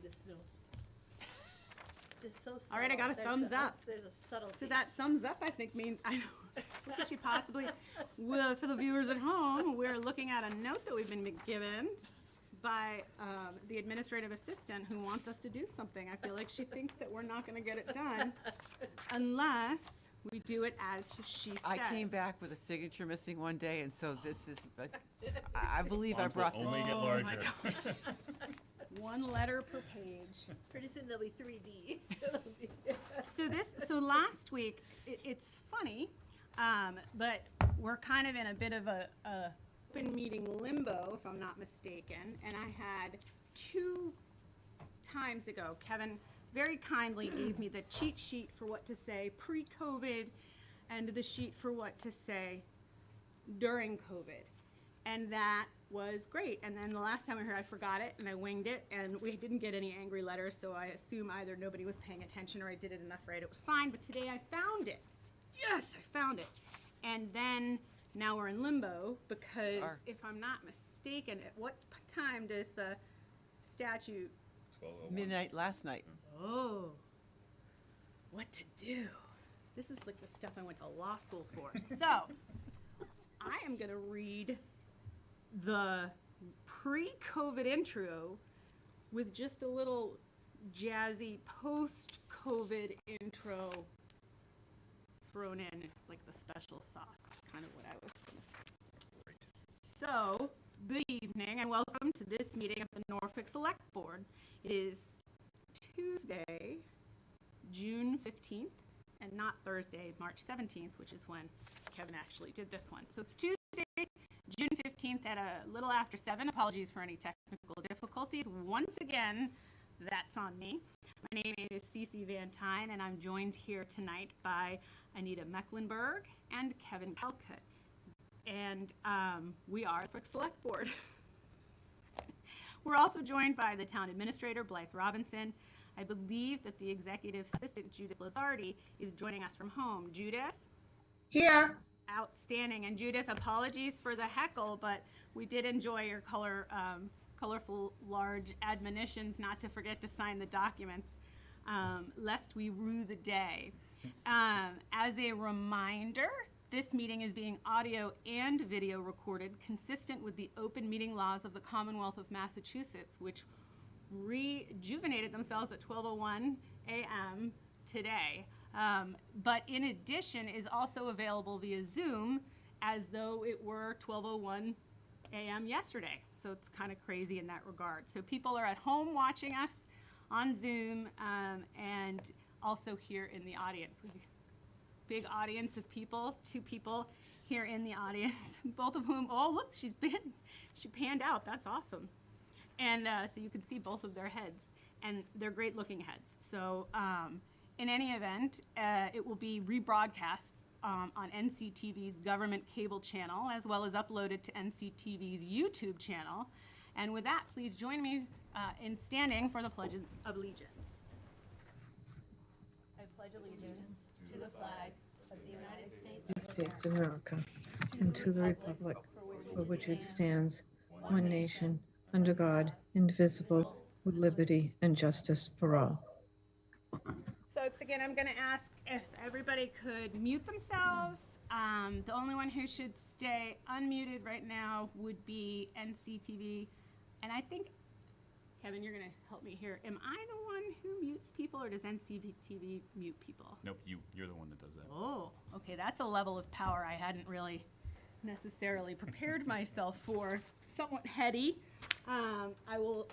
Judith's notes. Just so subtle. All right, I got a thumbs up. There's a subtlety. So that thumbs up, I think, means I know. She possibly will. For the viewers at home, we're looking at a note that we've been given by the administrative assistant who wants us to do something. I feel like she thinks that we're not going to get it done unless we do it as she says. I came back with a signature missing one day, and so this is, I believe I brought this. Only get Oh, larger. my God. One letter per page. Pretty soon there'll be 3D. So last week, it's funny, but we're kind of in a bit of a open meeting limbo, if I'm not mistaken. And I had 2 times ago, Kevin very kindly gave me the cheat sheet for what to say pre-COVID and the sheet for what to say during COVID. And that was great. And then the last time I heard, I forgot it and I winged it, and we didn't get any angry letters, so I assume either nobody was paying attention or I did it enough right. It was fine, but today I found it. Yes, I found it. And then now we're in limbo because if I'm not mistaken, at what time does the statute? 12:01. Midnight last night. Oh, what to do? This is like the stuff I went to law school for. So I am going to read the pre-COVID intro with just a little jazzy post-COVID intro thrown in. It's like the special sauce. It's kind of what I was going to say. So, good evening and welcome to this meeting of the Norfolk Select Board. It is Tuesday, June 15th, and not Thursday, March 17th, which is when Kevin actually did this one. So it's Tuesday, June 15th at a little after 7. Apologies for any technical difficulties. Once again, that's on me. My name is Cece Van Tyne, and I'm joined here tonight by Anita Mecklenburg and Kevin Calcutt. And we are the Select Board. We're also joined by the Town Administrator, Blythe Robinson. I believe that the Executive Assistant, Judith Lazardi, is joining us from home. Judith? Here. Outstanding. And Judith, apologies for the heckle, but we did enjoy your colorful, large admonitions not to forget to sign the documents, lest we rue the day. As a reminder, this meeting is being audio and video recorded consistent with the open meeting laws of the Commonwealth of Massachusetts, which rejuvenated themselves at 12:01 a.m. today. But in addition is also available via Zoom as though it were 12:01 a.m. yesterday. So it's kind of crazy in that regard. So people are at home watching us on Zoom and also here in the audience. Big audience of people, 2 people here in the audience, both of whom, oh look, she panned out, that's awesome. And so you can see both of their heads, and they're great looking heads. So in any event, it will be rebroadcast on NCTV's government cable channel, as well as uploaded to NCTV's YouTube channel. And with that, please join me in standing for the Pledge of Allegiance. I pledge allegiance To the flag of the United States United States of America, and to the republic for which it stands, one nation, under God, indivisible, with liberty and justice for all. Folks, again, I'm going to ask if everybody could mute themselves. The only one who should stay unmuted right now would be NCTV. And I think, Kevin, you're going to help me here. Am I the one who mutes people, or does NCTV mute people? Nope, you're the one that does that. Oh, okay, that's a level of power I hadn't really necessarily prepared myself for. Somewhat heady. I will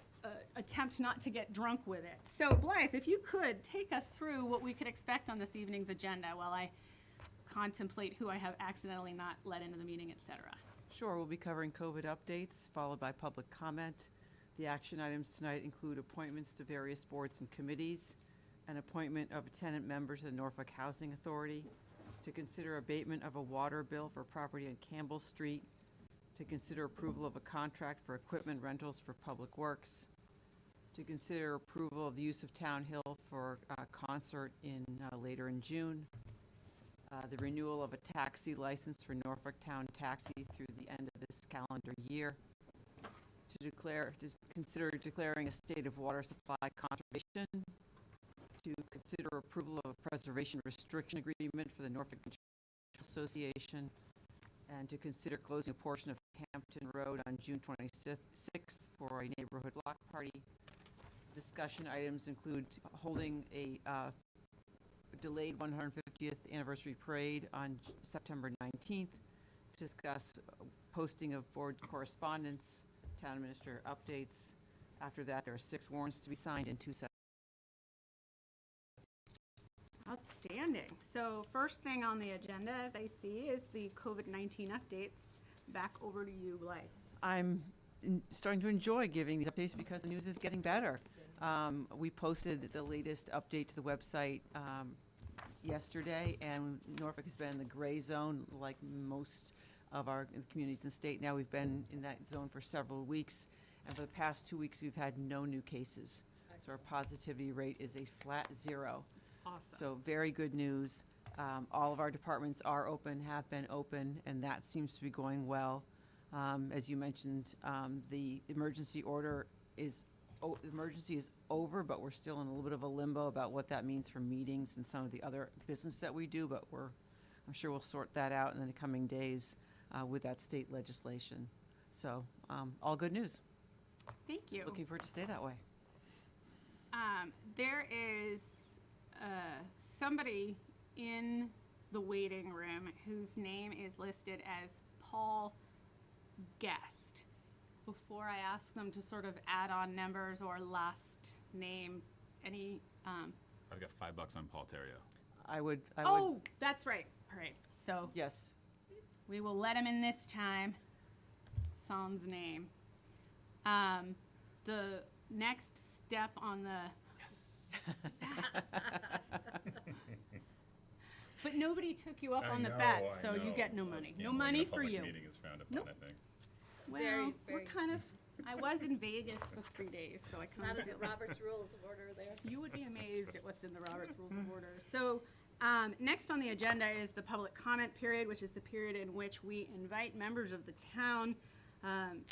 attempt not to get drunk with it. So, Blythe, if you could take us through what we could expect on this evening's agenda while I contemplate who I have accidentally not let into the meeting, etc. Sure, we'll be covering COVID updates, followed by public comment. The action items tonight include appointments to various boards and committees, an appointment of tenant members of the Norfolk Housing Authority, to consider abatement of a water bill for property on Campbell Street, to consider approval of a contract for equipment rentals for Public Works, to consider approval of the use of Town Hill for a concert later in June, the renewal of a taxi license for Norfolk Town Taxi through the end of this calendar year, to consider declaring a state of water supply conservation, to consider approval of a preservation restriction agreement for the Norfolk Association, and to consider closing a portion of Hampton Road on June 26th for a neighborhood block party. Discussion items include holding a delayed 150th anniversary parade on September 19th, discuss posting of board correspondence, town administrator updates. After that, there are 6 warrants to be signed and 2 sets. Outstanding. So first thing on the agenda, as I see, is the COVID-19 updates. Back over to you, Blake. I'm starting to enjoy giving these updates because the news is getting better. We posted the latest update to the website yesterday, and Norfolk has been in the gray zone like most of our communities in the state. Now we've been in that zone for several weeks, and for the past 2 weeks, we've had no new cases. So our positivity rate is a flat 0. Awesome. So very good news. All of our departments are open, have been open, and that seems to be going well. As you mentioned, the emergency order is emergency is over, but we're still in a little bit of a limbo about what that means for meetings and some of the other business that we do, but I'm sure we'll sort that out in the coming days with that state legislation. So all good news. Thank you. Looking for it to stay that way. There is somebody in the waiting room whose name is listed as Paul Guest. Before I ask them to sort of add on numbers or last name, any, I've got $5 on Paul Terrio. I would. oh, that's right. All right. So Yes. we will let him in this time. Sans name. The next step on the, Yes. but nobody took you up I on the know, bet, I so you know. get no money. No Gambling in money a for public you. Meeting is frowned upon, Nope. I think. Well, Very, we're very- kind of, I was in Vegas for 3 days, so I kind Not of in feel the Robert's Rules of Order there. you would be amazed at what's in the Robert's Rules of Order. So next on the agenda is the public comment period, which is the period in which we invite members of the town,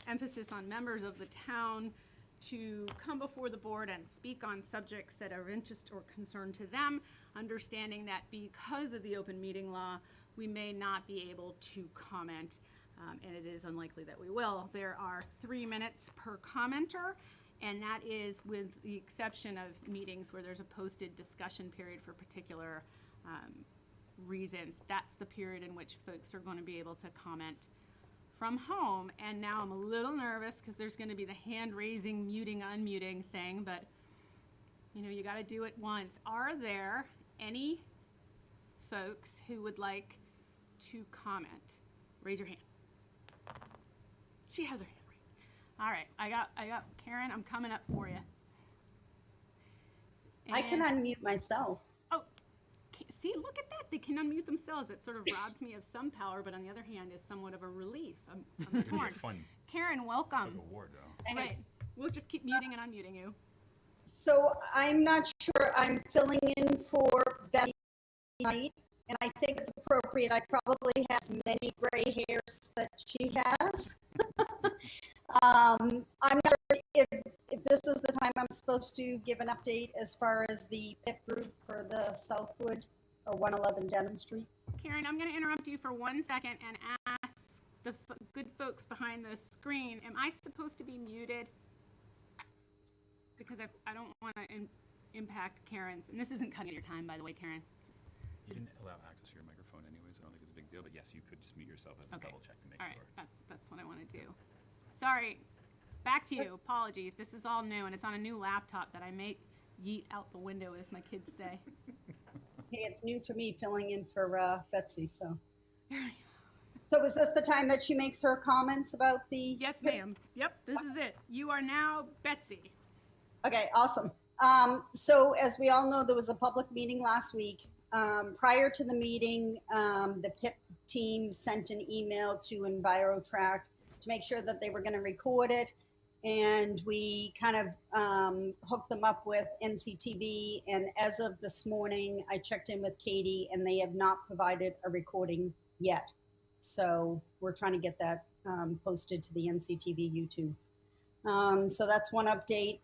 emphasis on members of the town, to come before the board and speak on subjects that are of interest or concern to them, understanding that because of the open meeting law, we may not be able to comment, and it is unlikely that we will. There are 3 minutes per commenter, and that is with the exception of meetings where there's a posted discussion period for particular reasons. That's the period in which folks are going to be able to comment from home. And now I'm a little nervous because there's going to be the hand raising, muting, unmuting thing, but you got to do it once. Are there any folks who would like to comment? Raise your hand. She has her hand raised. All right, I got Karen, I'm coming up for you. I can unmute myself. Oh, see, look at that. They can unmute themselves. It sort of robs me of some power, but on the other hand is somewhat of a relief. I'm It'd be a torn. fun Karen, like welcome. award, though. Right. Thanks. We'll just keep muting and unmuting you. So I'm not sure I'm filling in for Betty tonight, and I think it's appropriate. I probably have as many gray hairs that she has. I'm not sure if this is the time I'm supposed to give an update as far as the PIP group for the Southwood or 111 Denham Street. Karen, I'm going to interrupt you for 1 second and ask the good folks behind the screen, am I supposed to be muted? Because I don't want to impact Karen's, and this isn't cutting your time, by the way, Karen. You didn't allow access to your microphone anyways. I don't think it's a big deal, but yes, you could just mute yourself as a Okay. double check to make All right, sure. that's what I want to do. Sorry, back to you. Apologies. This is all new, and it's on a new laptop that I may yeet out the window, as my kids say. Hey, it's new for me filling in for Betsy, so. So is this the time that she makes her comments about the? Yes, PIP? ma'am. Yep, this is it. You are now Betsy. Okay, awesome. So as we all know, there was a public meeting last week. Prior to the meeting, the PIP team sent an email to EnviroTrack to make sure that they were going to record it. And we kind of hooked them up with NCTV. And as of this morning, I checked in with Katie and they have not provided a recording yet. So we're trying to get that posted to the NCTV YouTube. So that's one update.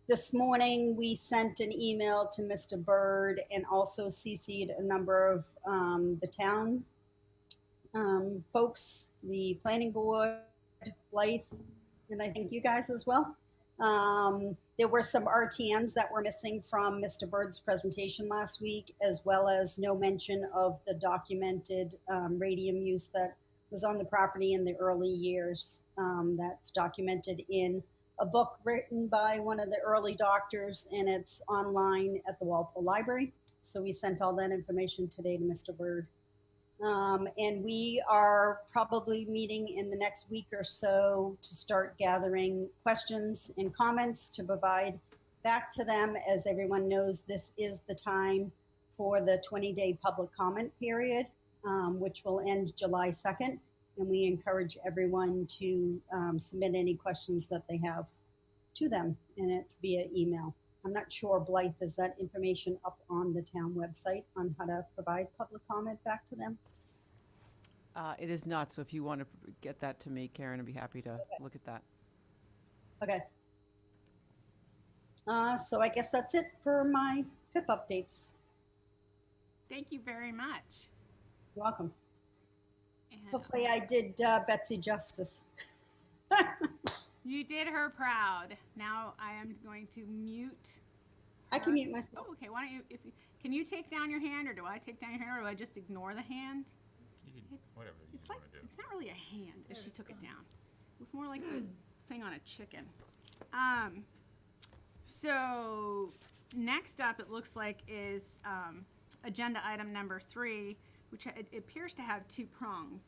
This morning, we sent an email to Mr. Byrd and also CC'd a number of the town folks, the planning board, Blythe, and I think you guys as well. There were some RTNs that were missing from Mr. Bird's presentation last week, as well as no mention of the documented radium use that was on the property in the early years. That's documented in a book written by one of the early doctors, and it's online at the Walpole Library. So we sent all that information today to Mr. Bird. And we are probably meeting in the next week or so to start gathering questions and comments to provide back to them. As everyone knows, this is the time for the 20-day public comment period, which will end July 2nd. And we encourage everyone to submit any questions that they have to them, and it's via email. I'm not sure, Blythe, is that information up on the town website on how to provide public comment back to them? It is not, so if you want to get that to me, Karen, I'd be happy to look at that. Okay. So I guess that's it for my PIP updates. Thank you very much. You're welcome. And Hopefully I did Betsy justice. you did her proud. Now I am going to mute. I can mute myself. Oh, okay. Why don't you? Can you take down your hand, or do I take down your hand, or do I just ignore the hand? You can, whatever you It's like want to do. it's not really a hand if she took it down. It was more like the thing on a chicken. So next up, it looks like is agenda item number 3, which it appears to have 2 prongs,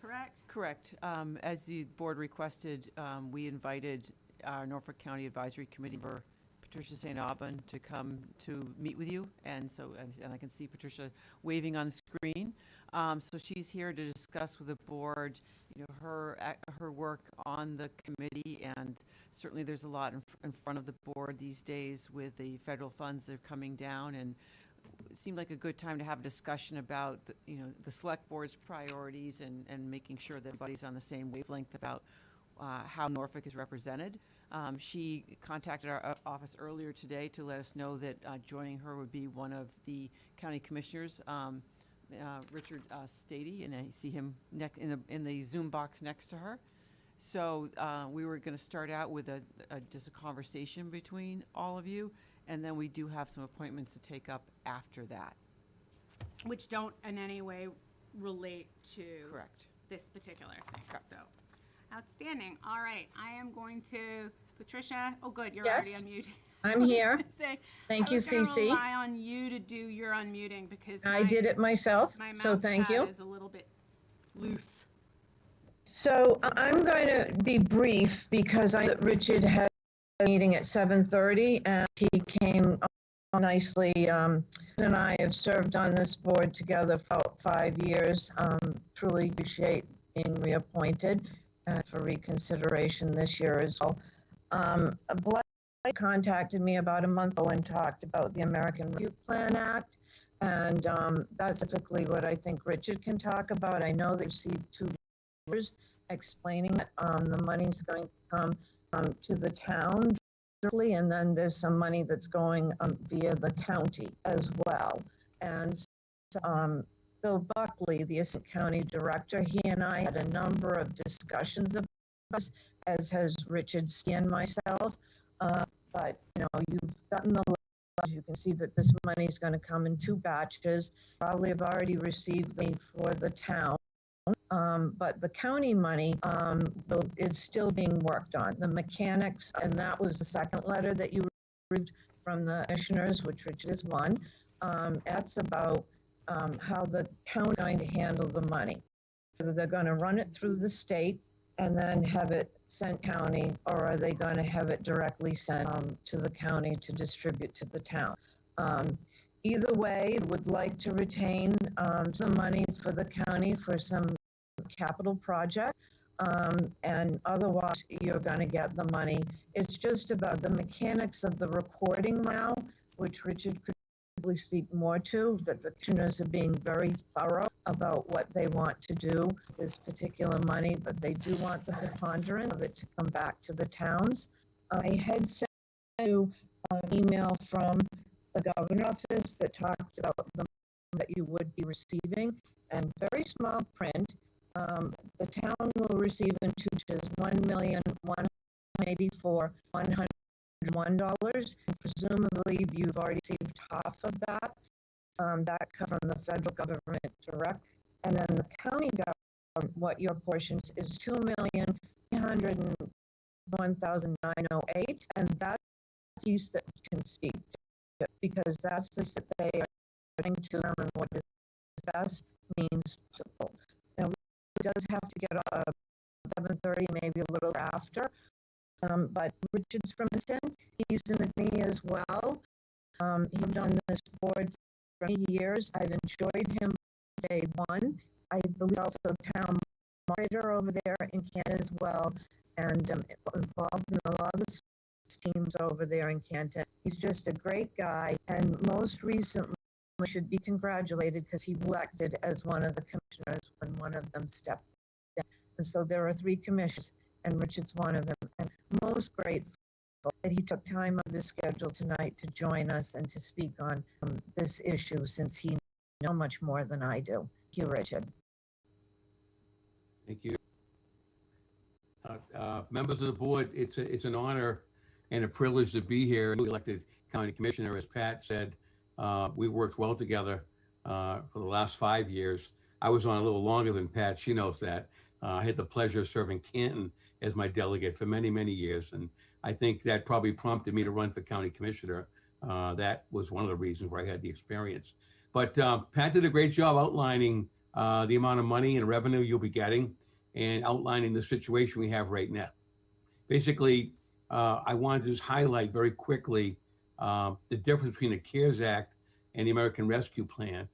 correct? Correct. As the board requested, we invited our Norfolk County Advisory Committee member, Patricia St. Aubin, to come to meet with you. And so, and I can see Patricia waving on the screen. So she's here to discuss with the board, her work on the committee, and certainly there's a lot in front of the board these days with the federal funds that are coming down, and it seemed like a good time to have a discussion about the select board's priorities and making sure that everybody's on the same wavelength about how Norfolk is represented. She contacted our office earlier today to let us know that joining her would be one of the county commissioners, Richard Stady, and I see him in the Zoom box next to her. So we were going to start out with just a conversation between all of you, and then we do have some appointments to take up after that. Which don't in any way relate to Correct. this particular thing. Correct. So outstanding. All right, I am going to Patricia. Oh, good, you're Yes. already unmuted. I'm here. Say, Thank you, I was gonna Cece. rely on you to do your unmuting because I did it myself, my so mouse thank pad you. is a little bit loose. So I'm going to be brief because Richard had a meeting at 7:30 and he came on nicely. And I have served on this board together for 5 years. Truly appreciate being reappointed for reconsideration this year as well. Blythe contacted me about a month ago and talked about the American Rescue Plan Act. And that's typically what I think Richard can talk about. I know they received 2 letters explaining that the money's going to come to the town directly, and then there's some money that's going via the county as well. And Bill Buckley, the assistant county director, he and I had a number of discussions about this, as has Richard and myself. But you've gotten the letters. You can see that this money is going to come in 2 batches. Probably have already received the for the town. But the county money is still being worked on. The mechanics, and that was the second letter that you received from the commissioners, which Richard is one. That's about how the county is going to handle the money. Whether they're going to run it through the state and then have it sent county, or are they going to have it directly sent to the county to distribute to the town? Either way, would like to retain some money for the county for some capital project, and otherwise you're going to get the money. It's just about the mechanics of the recording now, which Richard could probably speak more to, that the commissioners are being very thorough about what they want to do with this particular money, but they do want the preponderance of it to come back to the towns. I had sent you an email from the governor's office that talked about the money that you would be receiving, and very small print. The town will receive in two tranches $1,184,101. Presumably, you've already received half of that. That comes from the federal government direct, and then the county government. What your portion is $2,301,908, and that's the piece that you can speak to, because that's the that they are trying to determine what is best means possible. Now, it does have to get 7:30, maybe a little after. But Richard Scrimmington, he's an attorney as well. He's been on this board for 8 years. I've enjoyed him day one. I believe also town monitor over there in Canton as well, and involved in a lot of the teams over there in Canton. He's just a great guy, and most recently should be congratulated because he was elected as one of the commissioners when one of them stepped down. And so there are 3 commissioners, and Richard's one of them. And most grateful that he took time out of his schedule tonight to join us and to speak on this issue, since he knows much more than I do. Thank you, Richard. Thank you. Members of the board, it's an honor and a privilege to be here. Elected county commissioner, as Pat said, we worked well together for the last 5 years. I was on a little longer than Pat. She knows that. I had the pleasure of serving Canton as my delegate for many, many years. And I think that probably prompted me to run for county commissioner. That was one of the reasons where I had the experience. But Pat did a great job outlining the amount of money and revenue you'll be getting and outlining the situation we have right now. Basically, I wanted to just highlight very quickly the difference between the CARES Act and the American Rescue Plan.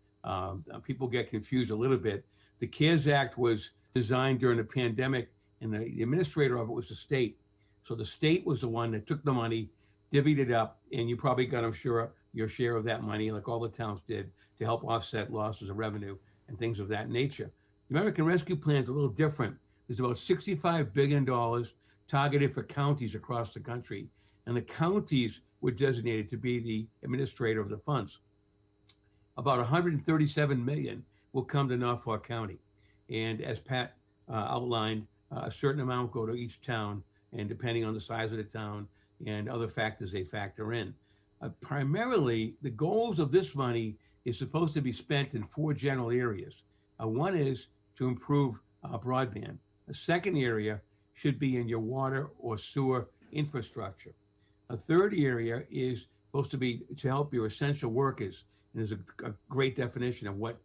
People get confused a little bit. The CARES Act was designed during the pandemic, and the administrator of it was the state. So the state was the one that took the money, divvied it up, and you probably got, I'm sure, your share of that money, like all the towns did, to help offset losses of revenue and things of that nature. The American Rescue Plan is a little different. There's about $65 billion targeted for counties across the country, and the counties were designated to be the administrator of the funds. About 137 million will come to Norfolk County. And as Pat outlined, a certain amount go to each town, and depending on the size of the town and other factors they factor in. Primarily, the goals of this money is supposed to be spent in 4 general areas. One is to improve broadband. A second area should be in your water or sewer infrastructure. A third area is supposed to be to help your essential workers. And there's a great definition of what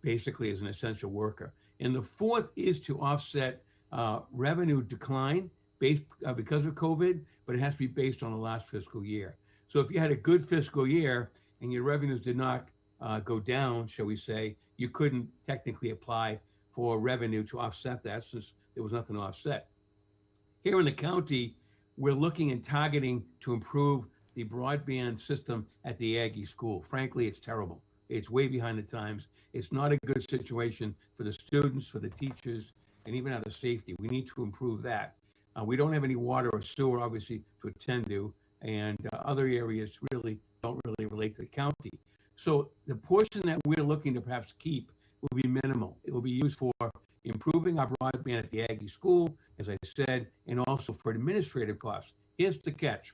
basically is an essential worker. And the fourth is to offset revenue decline because of COVID, but it has to be based on the last fiscal year. So if you had a good fiscal year and your revenues did not go down, shall we say, you couldn't technically apply for revenue to offset that, since there was nothing to offset. Here in the county, we're looking and targeting to improve the broadband system at the Aggie school. Frankly, it's terrible. It's way behind the times. It's not a good situation for the students, for the teachers, and even out of safety. We need to improve that. We don't have any water or sewer, obviously, to attend to, and other areas really don't really relate to the county. So the portion that we're looking to perhaps keep will be minimal. It will be used for improving our broadband at the Aggie school, as I said, and also for administrative costs. Here's the catch.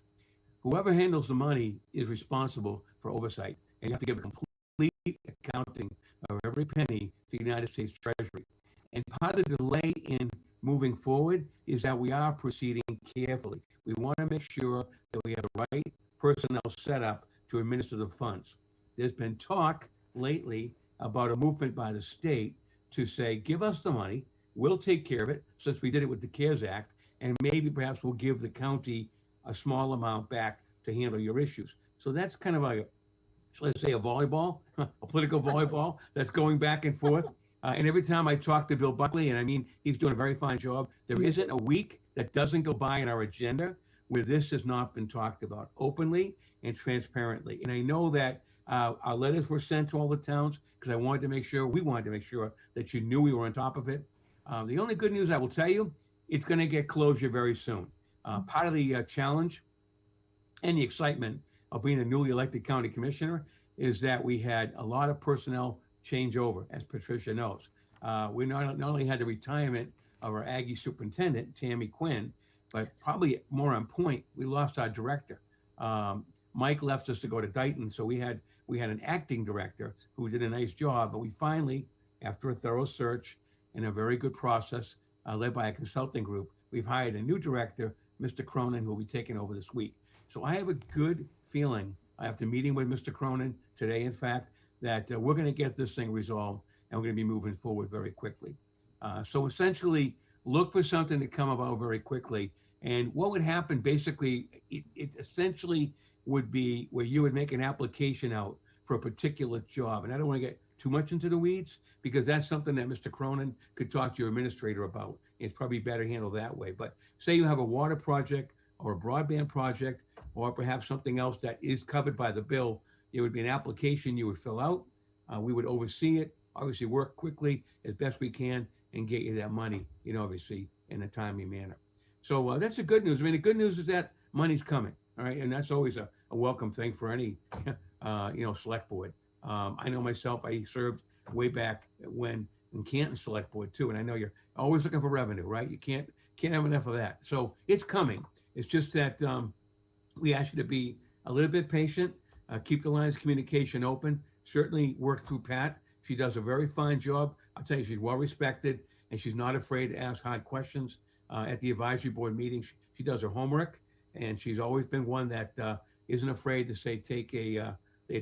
Whoever handles the money is responsible for oversight, and you have to give a complete accounting of every penny to the United States Treasury. And part of the delay in moving forward is that we are proceeding carefully. We want to make sure that we have the right personnel set up to administer the funds. There's been talk lately about a movement by the state to say, give us the money, we'll take care of it, since we did it with the CARES Act, and maybe perhaps we'll give the county a small amount back to handle your issues. So that's kind of like, let's say, a volleyball, a political volleyball that's going back and forth. And every time I talk to Bill Buckley, and I mean, he's doing a very fine job, there isn't a week that doesn't go by in our agenda where this has not been talked about openly and transparently. And I know that Our letters were sent to all the towns because we wanted to make sure that you knew we were on top of it. The only good news I will tell you, it's going to get closure very soon. Part of the challenge and the excitement of being a newly elected county commissioner is that we had a lot of personnel changeover, as Patricia knows. We not only had the retirement of our Aggie superintendent, Tammy Quinn, but probably more on point, we lost our director. Mike left us to go to Dayton, so we had an acting director who did a nice job, but we finally, after a thorough search and a very good process led by a consulting group, we've hired a new director, Mr. Cronin, who will be taking over this week. So I have a good feeling after meeting with Mr. Cronin today, in fact, that we're going to get this thing resolved and we're going to be moving forward very quickly. So essentially, look for something to come about very quickly. And what would happen, basically, it essentially would be where you would make an application out for a particular job. And I don't want to get too much into the weeds because that's something that Mr. Cronin could talk to your administrator about. It's probably better handled that way. But say you have a water project or a broadband project, or perhaps something else that is covered by the bill, it would be an application you would fill out. We would oversee it, obviously work quickly as best we can and get you that money, obviously in a timely manner. So that's the good news. I mean, the good news is that money's coming, all right? And that's always a welcome thing for any, select board. I know myself, I served way back when in Canton Select Board too. And I know you're always looking for revenue, right? You can't have enough of that. So it's coming. It's just that we ask you to be a little bit patient, keep the lines of communication open, certainly work through Pat. She does a very fine job. I'll tell you, she's well respected and she's not afraid to ask hard questions at the advisory board meetings. She does her homework and she's always been one that isn't afraid to say, take a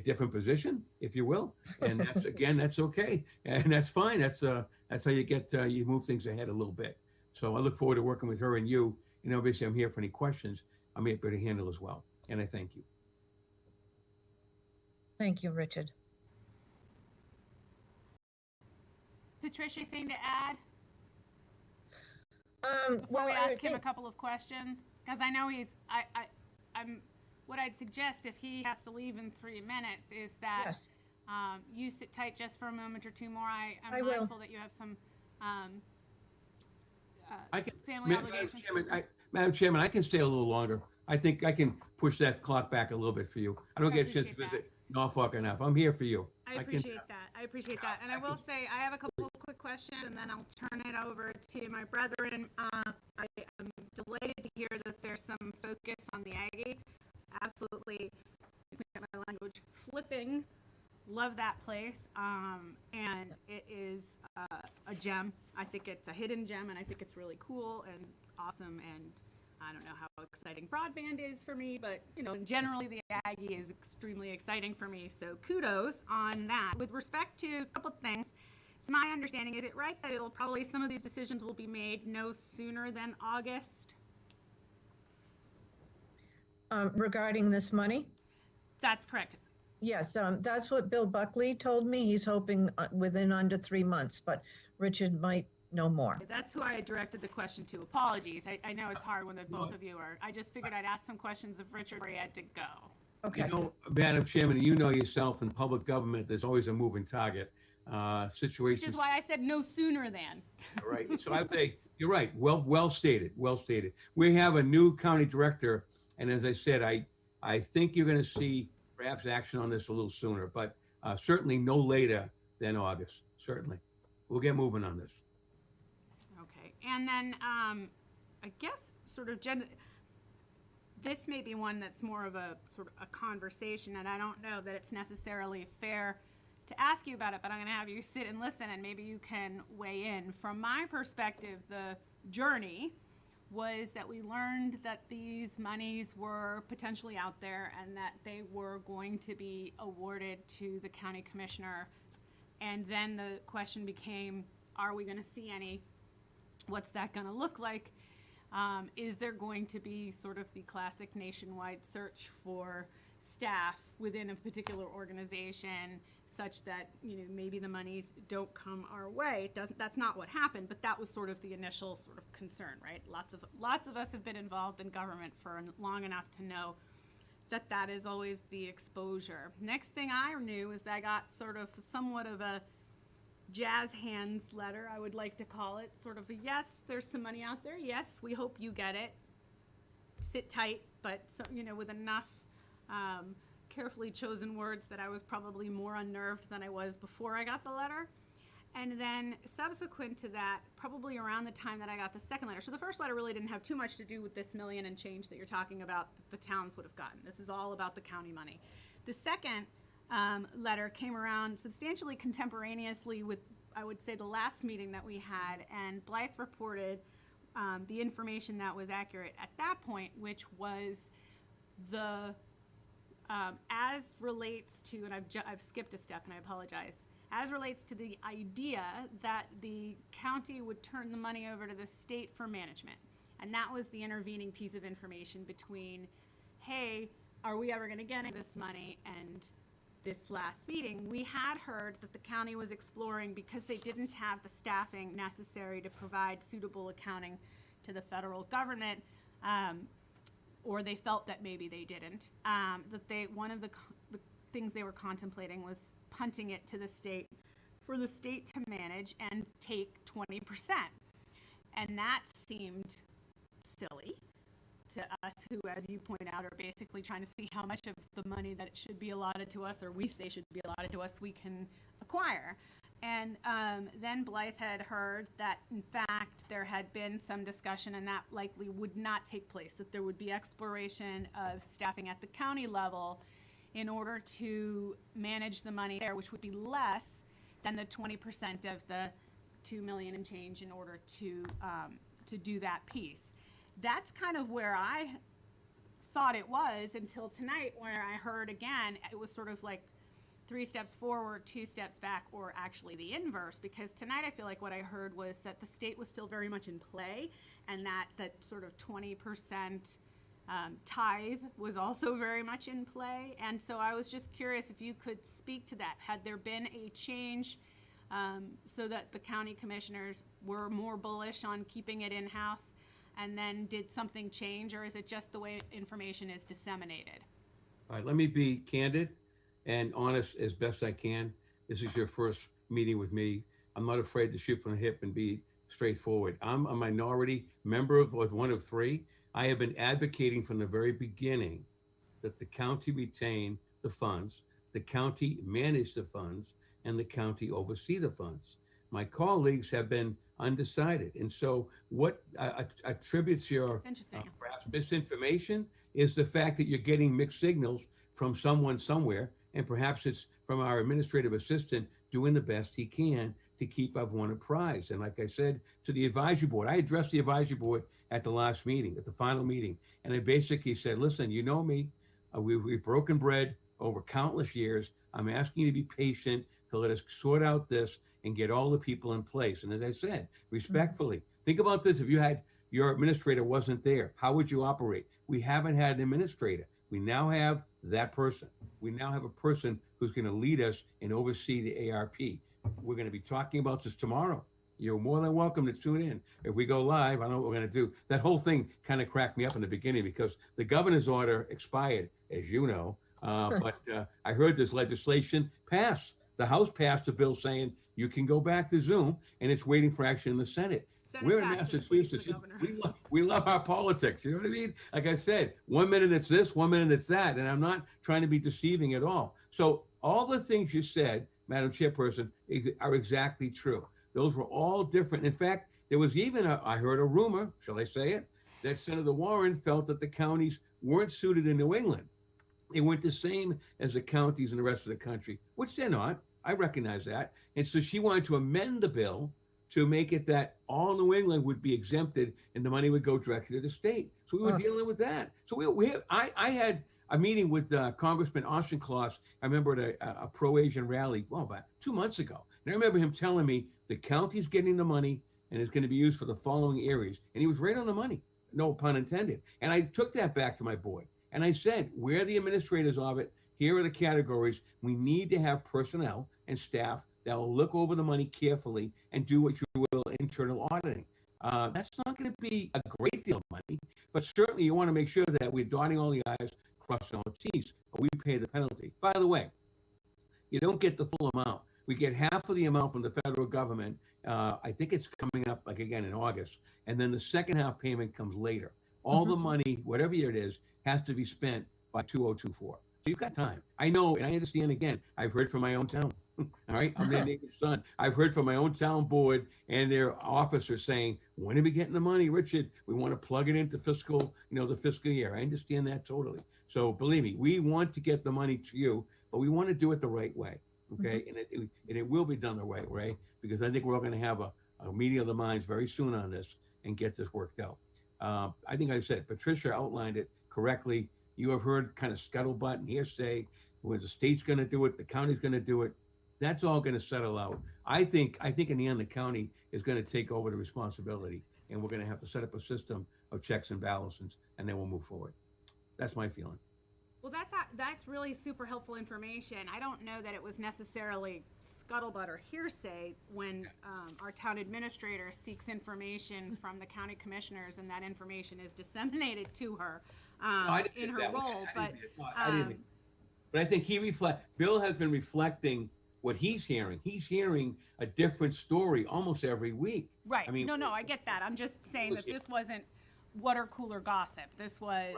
different position, if you will. And that's, again, that's okay. And that's fine. That's how you get, you move things ahead a little bit. So I look forward to working with her and you. And obviously I'm here for any questions I'm able to handle as well. And I thank you. Thank you, Richard. Patricia, anything to add before Well, we I ask him a think, couple of questions? Because I know I'm. What I'd suggest if he has to leave in 3 minutes is that yes, you sit tight just for a moment or two more. I I'm will. mindful that you have some I can, family obligations. Madam Chairman, I can stay a little longer. I think I can push that clock back a little bit for you. I don't I get a chance to appreciate visit Norfolk enough. I'm here for you. I appreciate that. I appreciate that. And I will say, I have a couple of quick questions, and then I'll turn it over to my brethren. I am delighted to hear that there's some focus on the Aggie. Absolutely, my language, flipping. Love that place. And it is a gem. I think it's a hidden gem, and I think it's really cool and awesome. And I don't know how exciting broadband is for me, but generally the Aggie is extremely exciting for me. So kudos on that. With respect to a couple things, it's my understanding, is it right that it'll probably, some of these decisions will be made no sooner than August? regarding this money? That's correct. Yes, that's what Bill Buckley told me. He's hoping within under 3 months, but Richard might know more. That's who I had directed the question to. Apologies. I know it's hard when the both of you are. I just figured I'd ask some questions of Richard where he had to go. Okay. Madam Chairman, you know yourself in public government, there's always a moving target. Situations. Which is why I said no sooner than. Right. So I say, you're right. Well stated. Well stated. We have a new county director. And as I said, I think you're going to see perhaps action on this a little sooner, but certainly no later than August. Certainly. We'll get moving on this. Okay. And then I guess sort of this may be one that's more of a sort of a conversation, and I don't know that it's necessarily fair to ask you about it, but I'm going to have you sit and listen and maybe you can weigh in. From my perspective, the journey was that we learned that these monies were potentially out there and that they were going to be awarded to the county commissioner. And then the question became, are we going to see any? What's that going to look like? Is there going to be sort of the classic nationwide search for staff within a particular organization such that, maybe the monies don't come our way? That's not what happened, but that was sort of the initial sort of concern, right? Lots of us have been involved in government for long enough to know that is always the exposure. Next thing I knew is that I got sort of somewhat of a jazz hands letter, I would like to call it. Sort of a, yes, there's some money out there. Yes, we hope you get it. Sit tight, but so, with enough carefully chosen words that I was probably more unnerved than I was before I got the letter. And then subsequent to that, probably around the time that I got the second letter. So the first letter really didn't have too much to do with this million and change that you're talking about that the towns would have gotten. This is all about the county money. The second letter came around substantially contemporaneously with, I would say, the last meeting that we had, and Blythe reported the information that was accurate at that point, which was the as relates to, and I've skipped a step and I apologize, as relates to the idea that the county would turn the money over to the state for management. And that was the intervening piece of information between, hey, are we ever going to get this money? And this last meeting, we had heard that the county was exploring, because they didn't have the staffing necessary to provide suitable accounting to the federal government, or they felt that maybe they didn't, that one of the things they were contemplating was punting it to the state for the state to manage and take 20%. And that seemed silly to us, who, as you point out, are basically trying to see how much of the money that should be allotted to us, or we say should be allotted to us, we can acquire. And then Blythe had heard that, in fact, there had been some discussion, and that likely would not take place, that there would be exploration of staffing at the county level in order to manage the money there, which would be less than the 20% of the $2 million and change in order to do that piece. That's kind of where I thought it was until tonight, where I heard again, it was sort of like 3 steps forward, 2 steps back, or actually the inverse, because tonight I feel like what I heard was that the state was still very much in play, and that sort of 20% tithe was also very much in play. And so I was just curious if you could speak to that. Had there been a change so that the county commissioners were more bullish on keeping it in-house, and then did something change, or is it just the way information is disseminated? All right, let me be candid and honest as best I can. This is your first meeting with me. I'm not afraid to shoot from the hip and be straightforward. I'm a minority member of one of 3. I have been advocating from the very beginning that the county retain the funds, the county manage the funds, and the county oversee the funds. My colleagues have been undecided. And so what attributes your perhaps misinformation is the fact that you're getting mixed signals from someone somewhere, and perhaps it's from our administrative assistant doing the best he can to keep everyone apprised. And like I said to the advisory board, I addressed the advisory board at the last meeting, at the final meeting, and I basically said, listen, you know me, we've broken bread over countless years. I'm asking you to be patient, to let us sort out this and get all the people in place. And as I said, respectfully, think about this. If your administrator wasn't there, how would you operate? We haven't had an administrator. We now have that person. We now have a person who's going to lead us and oversee the ARP. We're going to be talking about this tomorrow. You're more than welcome to tune in. If we go live, I don't know what we're going to do. That whole thing kind of cracked me up in the beginning because the governor's order expired, as you know. But I heard this legislation pass. The House passed a bill saying you can go back to Zoom, and it's waiting for action in the Senate. We're in Massachusetts. We love our politics. You know what I mean? Like I said, 1 minute it's this, 1 minute it's that, and I'm not trying to be deceiving at all. So all the things you said, Madam Chairperson, are exactly true. Those were all different. In fact, there was even I heard a rumor, shall I say it, that Senator Warren felt that the counties weren't suited in New England. They weren't the same as the counties in the rest of the country, which they're not. I recognize that. And so she wanted to amend the bill to make it that all New England would be exempted and the money would go directly to the state. So we were dealing with that. So I had a meeting with Congressman Austin Kloss. I remember at a pro-Asian rally, about 2 months ago. And I remember him telling me the county's getting the money and it's going to be used for the following areas. And he was right on the money, no pun intended. And I took that back to my board. And I said, we're the administrators of it. Here are the categories. We need to have personnel and staff that will look over the money carefully and do what you will internal auditing. That's not going to be a great deal of money, but certainly you want to make sure that we're dotting all the I's, crossing all the Ts, we pay the penalty. By the way, you don't get the full amount. We get half of the amount from the federal government. I think it's coming up like again in August. And then the second half payment comes later. All the money, whatever year it is, has to be spent by 2024. So you've got time. I know, and I understand again, I've heard from my own town. All right, I'm their neighbor's son. I've heard from my own town board and their officers saying, when are we getting the money, Richard? We want to plug it into fiscal, the fiscal year. I understand that totally. So believe me, we want to get the money to you, but we want to do it the right way. Okay, and it will be done the right way, because I think we're all going to have a meeting of the minds very soon on this and get this worked out. I think I said, Patricia outlined it correctly. You have heard kind of scuttlebutt and hearsay, where the state's going to do it, the county's going to do it. That's all going to settle out. I think in the end, the county is going to take over the responsibility, and we're going to have to set up a system of checks and balances, and then we'll move forward. That's my feeling. Well, that's really super helpful information. I don't know that it was necessarily scuttlebutt or hearsay when our town administrator seeks information from the county commissioners, and that information is disseminated to her in her role. But I think Bill has been reflecting what he's hearing. He's hearing a different story almost every week. Right. I mean, no, I get that. I'm just saying that this wasn't water cooler gossip. This was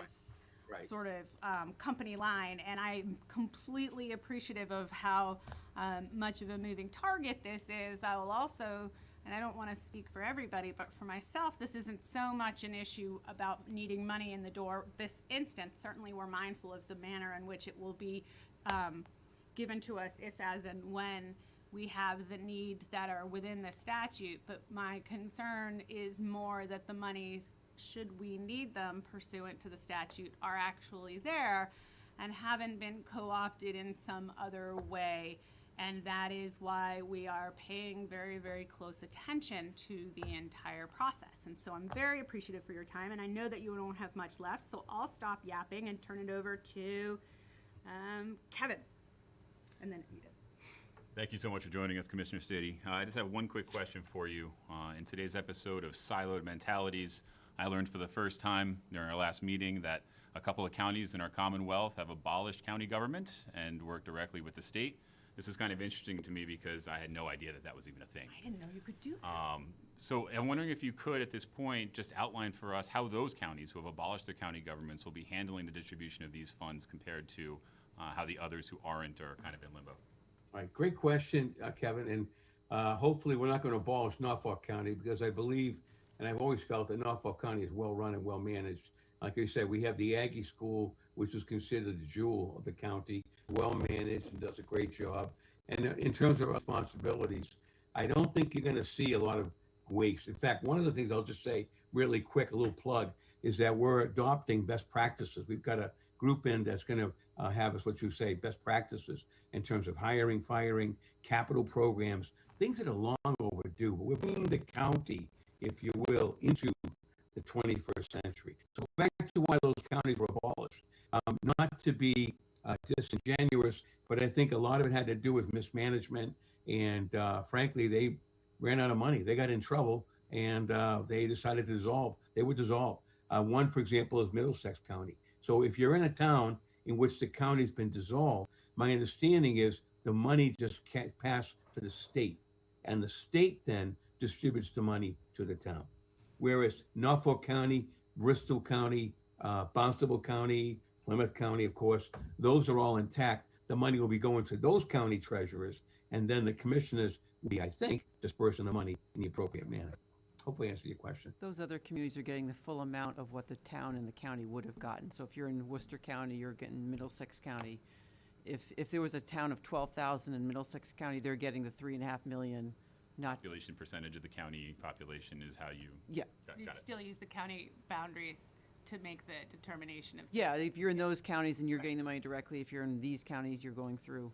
sort of company line, and I'm completely appreciative of how much of a moving target this is. I will also, and I don't want to speak for everybody, but for myself, this isn't so much an issue about needing money in the door this instant. Certainly we're mindful of the manner in which it will be given to us if, as, and when we have the needs that are within the statute. But my concern is more that the monies, should we need them pursuant to the statute, are actually there and haven't been co-opted in some other way. And that is why we are paying very, very close attention to the entire process. And so I'm very appreciative for your time, and I know that you don't have much left, so I'll stop yapping and turn it over to Kevin, and then Edith. Thank you so much for joining us, Commissioner Stady. I just have one quick question for you. In today's episode of Siloed Mentalities, I learned for the first time during our last meeting that a couple of counties in our Commonwealth have abolished county government and work directly with the state. This is kind of interesting to me because I had no idea that that was even a thing. I didn't know you could do that. So I'm wondering if you could, at this point, just outline for us how those counties who have abolished their county governments will be handling the distribution of these funds compared to how the others who aren't are kind of in limbo. All right, great question, Kevin. And hopefully we're not going to abolish Norfolk County, because I believe, and I've always felt that Norfolk County is well run and well managed. Like I said, we have the Aggie School, which is considered the jewel of the county, well managed and does a great job. And in terms of responsibilities, I don't think you're going to see a lot of waste. In fact, one of the things I'll just say really quick, a little plug, is that we're adopting best practices. We've got a group in that's going to have us, what you say, best practices in terms of hiring, firing, capital programs, things that are long overdue. But we're bringing the county, if you will, into the 21st century. So back to why those counties were abolished. Not to be disingenuous, but I think a lot of it had to do with mismanagement. And frankly, they ran out of money. They got in trouble, and they decided to dissolve. They were dissolved. One, for example, is Middlesex County. So if you're in a town in which the county's been dissolved, my understanding is the money just can't pass to the state, and the state then distributes the money to the town. Whereas Norfolk County, Bristol County, Barnstable County, Plymouth County, of course, those are all intact. The money will be going to those county treasurers, and then the commissioners will be, I think, dispersing the money in the appropriate manner. Hopefully answer your question. Those other communities are getting the full amount of what the town and the county would have gotten. So if you're in Worcester County, you're getting Middlesex County. If there was a town of 12,000 in Middlesex County, they're getting the 3.5 million. Not Population percentage of the county population is how you got You'd it. still use the county boundaries to make the determination of. Yeah, if you're in those counties and you're getting the money directly, if you're in these counties, you're going through.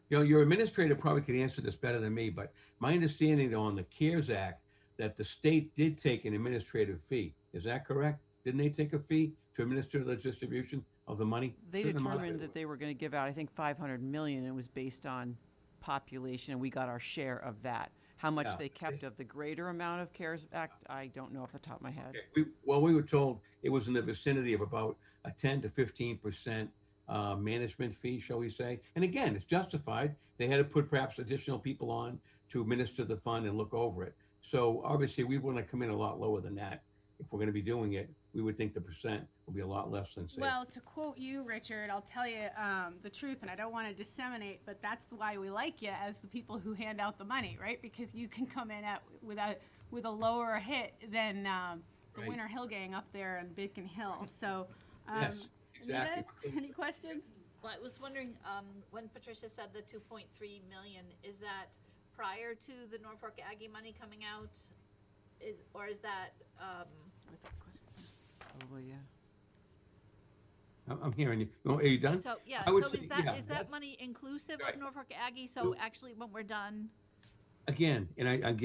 You know, your administrator probably could answer this better than me, but my understanding on the CARES Act, that the state did take an administrative fee. Is that correct? Didn't they take a fee to administer the distribution of the money? They Certain amount. determined that they were going to give out, I think, 500 million. It was based on population, and we got our share of that. How much Yeah. they kept of the greater amount of CARES Act, I don't know off the top of my head. We were told it was in the vicinity of about a 10 to 15% management fee, shall we say. And again, it's justified. They had to put perhaps additional people on to administer the fund and look over it. So obviously, we want to come in a lot lower than that. If we're going to be doing it, we would think the percent will be a lot less than, say. Well, to quote you, Richard, I'll tell you the truth, and I don't want to disseminate, but that's why we like you as the people who hand out the money, right? Because you can come in with a lower hit than the Right. Winter Hill gang up there in Beacon Hill. So, Yes, exactly. Anita, any questions? Well, I was wondering, when Patricia said the 2.3 million, is that prior to the Norfolk Aggie money coming out? Is that, Probably, yeah. I'm hearing you. Oh, are you done? so, yeah, I so would is say, that, yeah, is that that's- money inclusive Right. of Norfolk Aggie? So Nope. actually, when we're done, Again, and I'm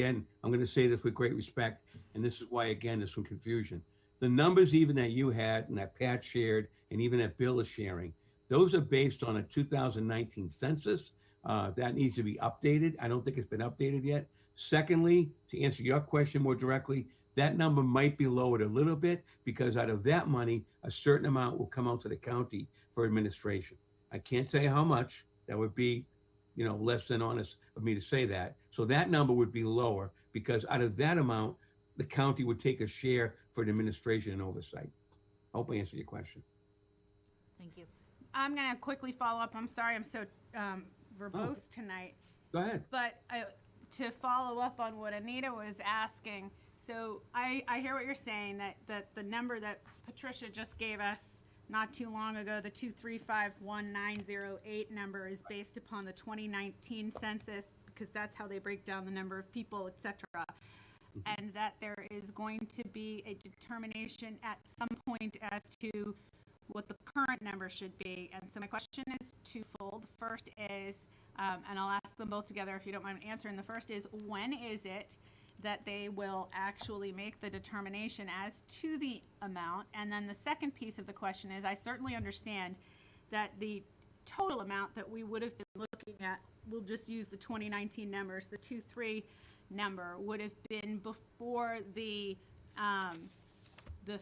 going to say this with great respect, and this is why, again, there's some confusion. The numbers even that you had and that Pat shared, and even that Bill is sharing, those are based on a 2019 census. That needs to be updated. I don't think it's been updated yet. Secondly, to answer your question more directly, that number might be lowered a little bit because out of that money, a certain amount will come out to the county for administration. I can't say how much. That would be, less than honest of me to say that. So that number would be lower because out of that amount, the county would take a share for administration and oversight. I hope I answered your question. thank you. I'm going to quickly follow up. I'm sorry I'm so verbose tonight. Go ahead. But to follow up on what Anita was asking, so I hear what you're saying, that the number that Patricia just gave us not too long ago, the 2351908 number, is based upon the 2019 census, because that's how they break down the number of people, et cetera. And that there is going to be a determination at some point as to what the current number should be. And so my question is twofold. The first is, and I'll ask them both together if you don't mind answering. The first is, when is it that they will actually make the determination as to the amount? And then the second piece of the question is, I certainly understand that the total amount that we would have been looking at, we'll just use the 2019 numbers, the 2.3 number would have been before the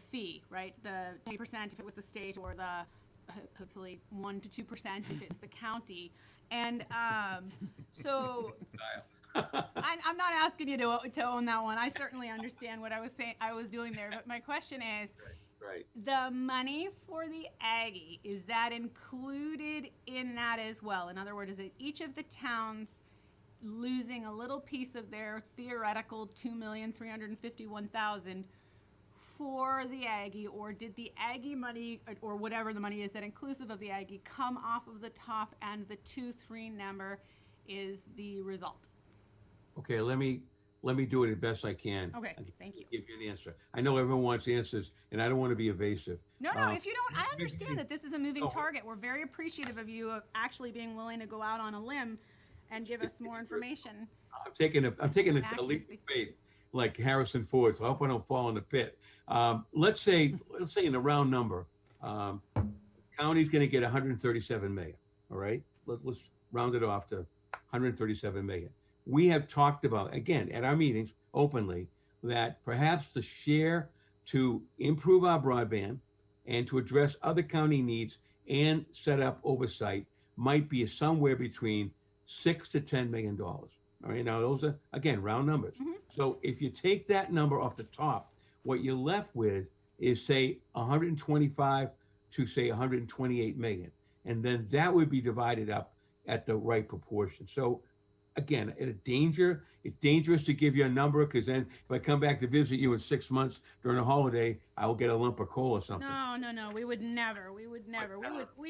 fee, right? The 20% if it was the state, or the hopefully 1 to 2% if it's the county. And so I'm not asking you to own that one. I certainly understand what I was doing there. But my question is, Right. the money for the Aggie, is that included in that as well? In other words, is it each of the towns losing a little piece of their theoretical $2,351,000 for the Aggie, or did the Aggie money, or whatever the money is that inclusive of the Aggie, come off of the top, and the 2.3 number is the result? Okay, let me do it as best I can. Okay, I'll thank you. give you an answer. I know everyone wants answers, and I don't want to be evasive. No, if you don't, I understand that this is a moving No. target. We're very appreciative of you actually being willing to go out on a limb and give us more information. I'm taking a leap Accuracy. of faith, like Harrison Ford. So I hope I don't fall in the pit. Let's say in a round number, county's going to get 137 million. All right, let's round it off to 137 million. We have talked about, again, at our meetings openly, that perhaps the share to improve our broadband and to address other county needs and set up oversight might be somewhere between $6 to $10 million. All right, now those are, again, round numbers. So if you take that number off the top, what you're left with is, say, 125 to, say, 128 million. And then that would be divided up at the right proportion. So again, it's dangerous to give you a number, because then if I come back to visit you in 6 months during a holiday, I will get a lump of coal or something. No, we would never. We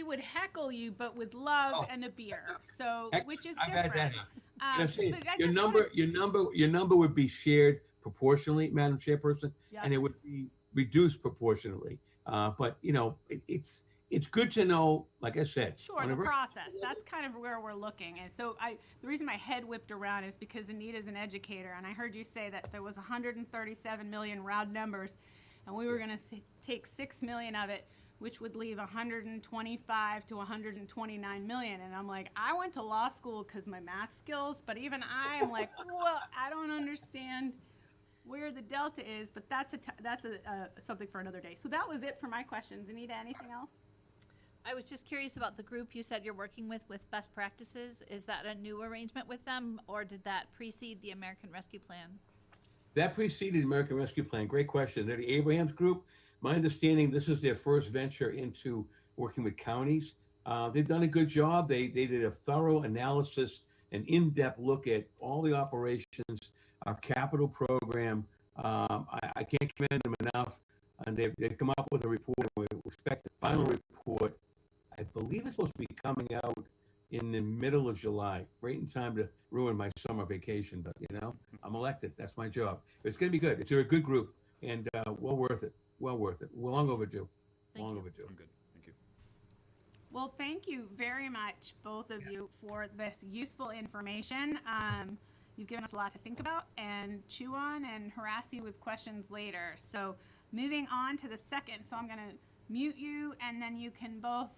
would heckle you, but with love and a beer. So, which is I've had different. that. I'm saying But I your just number would be shared proportionally, Madam Chairperson, Yeah. and it would be reduced proportionally. But it's good to know, like I said. Sure, on the a very- process. That's kind of where we're looking. And so the reason my head whipped around is because Anita's an educator, and I heard you say that there was 137 million round numbers, and we were going to take 6 million of it which would leave 125 to 129 million. And I'm like, I went to law school because my math skills, but even I am like, well, I don't understand where the delta is, but that's something for another day. So that was it for my questions. Anita, anything else? I was just curious about the group you said you're working with best practices. Is that a new arrangement with them, or did that precede the American Rescue Plan? That preceded American Rescue Plan. Great question. They're the Abrahams Group. My understanding, this is their first venture into working with counties. They've done a good job. They did a thorough analysis, an in-depth look at all the operations, our capital program. I can't commend them enough. And they've come up with a report. We expect the final report. I believe it's supposed to be coming out in the middle of July, right in time to ruin my summer vacation. But, I'm elected. That's my job. It's going to be good. It's a good group and well worth it. Well worth it. We're long overdue. Thank Long you. overdue. I'm good. Thank you. Well, thank you very much, both of you, for this useful information. You've given us a lot to think about and chew on and harass you with questions later. So moving on to the second. So I'm going to mute you, and then you can both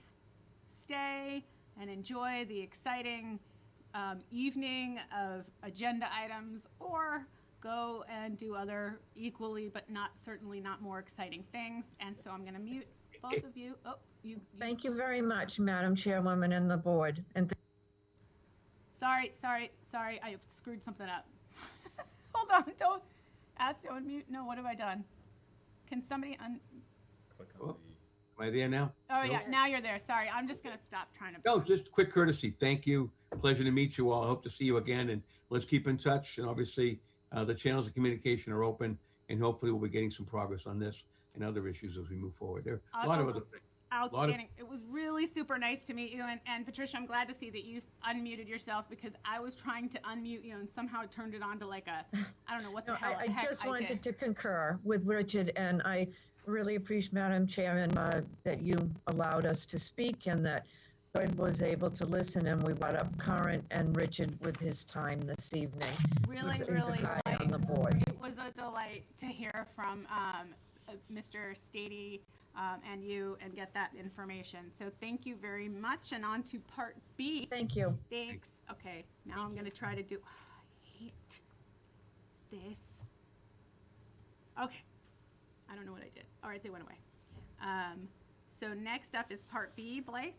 stay and enjoy the exciting evening of agenda items, or go and do other equally but certainly not more exciting things. And so I'm going to mute both of you. Oh, you. Thank you very much, Madam Chairwoman and the board. And Sorry, I screwed something up. Hold on, don't ask to unmute. No, what have I done? Can somebody Click on Am I there now? Oh No? yeah, now you're there. Sorry, I'm just gonna stop trying to. No, just quick courtesy. Thank you. Pleasure to meet you all. I hope to see you again, and let's keep in touch. And obviously, the channels of communication are open, and hopefully we'll be getting some progress on this and other issues as we move forward. There are a lot of other things. Outstanding. It was really super nice to meet you. And Patricia, I'm glad to see that you unmuted yourself, because I was trying to unmute you and somehow it turned it on to like a, I don't know what the No, hell. I heck just I wanted did. to concur with Richard, and I really appreciate, Madam Chairman, that you allowed us to speak and that I was able to listen, and we brought up current and Richard with his time this evening. Really, He's a really guy like, on the board. it was a delight to hear from Mr. Stady and you and get that information. So thank you very much. And on to part B. Thank you. Thanks. Okay, now I'm going to try to do. I hate this. Okay, I don't know what I did. All right, they went away. So next up is part B, Blythe.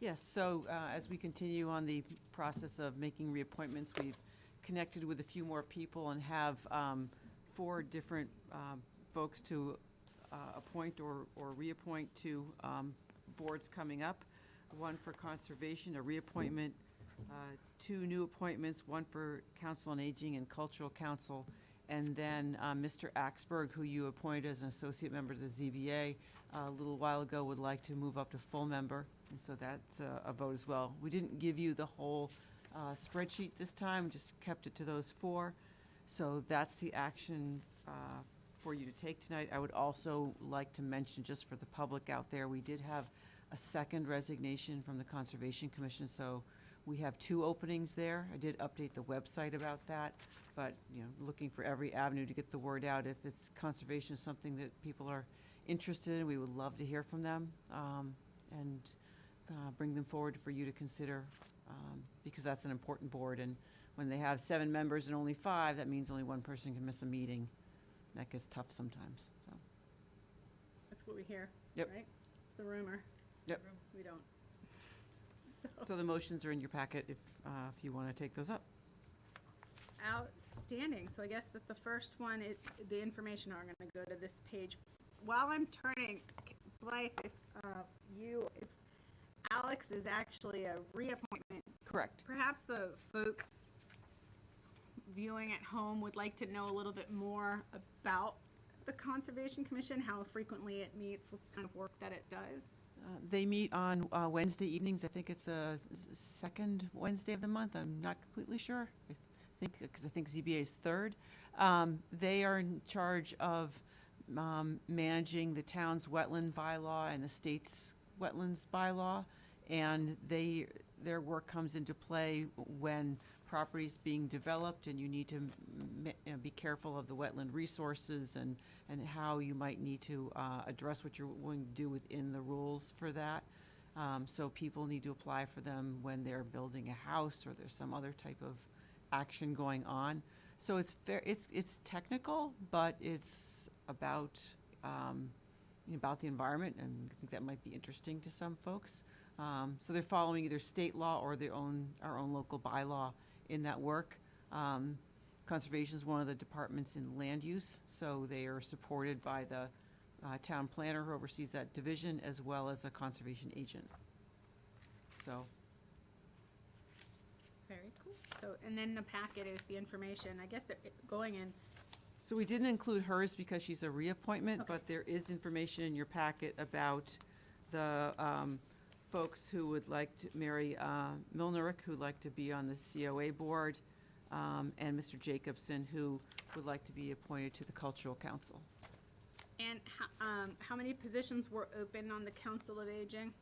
Yes, so as we continue on the process of making reappointments, we've connected with a few more people and have 4 different folks to appoint or reappoint to boards coming up. 1 for conservation, a reappointment, 2 new appointments, 1 for Council on Aging and Cultural Council, and then Mr. Axberg, who you appointed as an associate member to the ZBA a little while ago, would like to move up to full member, and so that's a vote as well. We didn't give you the whole spreadsheet this time, just kept it to those 4. So that's the action for you to take tonight. I would also like to mention, just for the public out there, we did have a second resignation from the Conservation Commission, so we have 2 openings there. I did update the website about that, but looking for every avenue to get the word out. If it's conservation is something that people are interested in, we would love to hear from them and bring them forward for you to consider, because that's an important board. And when they have 7 members and only 5, that means only 1 person can miss a meeting. That gets tough sometimes. So. That's what we hear. Yep. Right? It's the rumor. Yep. We don't. So the motions are in your packet if you want to take those up. Outstanding. So I guess that the first one, the information are going to go to this page. While I'm turning, Blythe, if Alex is actually a reappointment, Correct. perhaps the folks viewing at home would like to know a little bit more about the Conservation Commission, how frequently it meets, what kind of work that it does. They meet on Wednesday evenings. I think it's a second Wednesday of the month. I'm not completely sure. Because I think ZBA is 3rd. They are in charge of managing the town's wetland bylaw and the state's wetlands bylaw, and their work comes into play when properties being developed, and you need to be careful of the wetland resources and how you might need to address what you're willing to do within the rules for that. So people need to apply for them when they're building a house or there's some other type of action going on. So it's fair, it's technical, but it's about the environment, and I think that might be interesting to some folks. So they're following either state law or our own local bylaw in that work. Conservation is one of the departments in land use, so they are supported by the town planner who oversees that division, as well as a conservation agent. So, Very cool. So, and then the packet is the information, I guess, that going in. so we didn't include hers because she's a reappointment, Okay. but there is information in your packet about the folks who would like to, Mary Milnerick, who'd like to be on the COA board, and Mr. Jacobson, who would like to be appointed to the Cultural Council. And how many positions were open on the Council of Aging?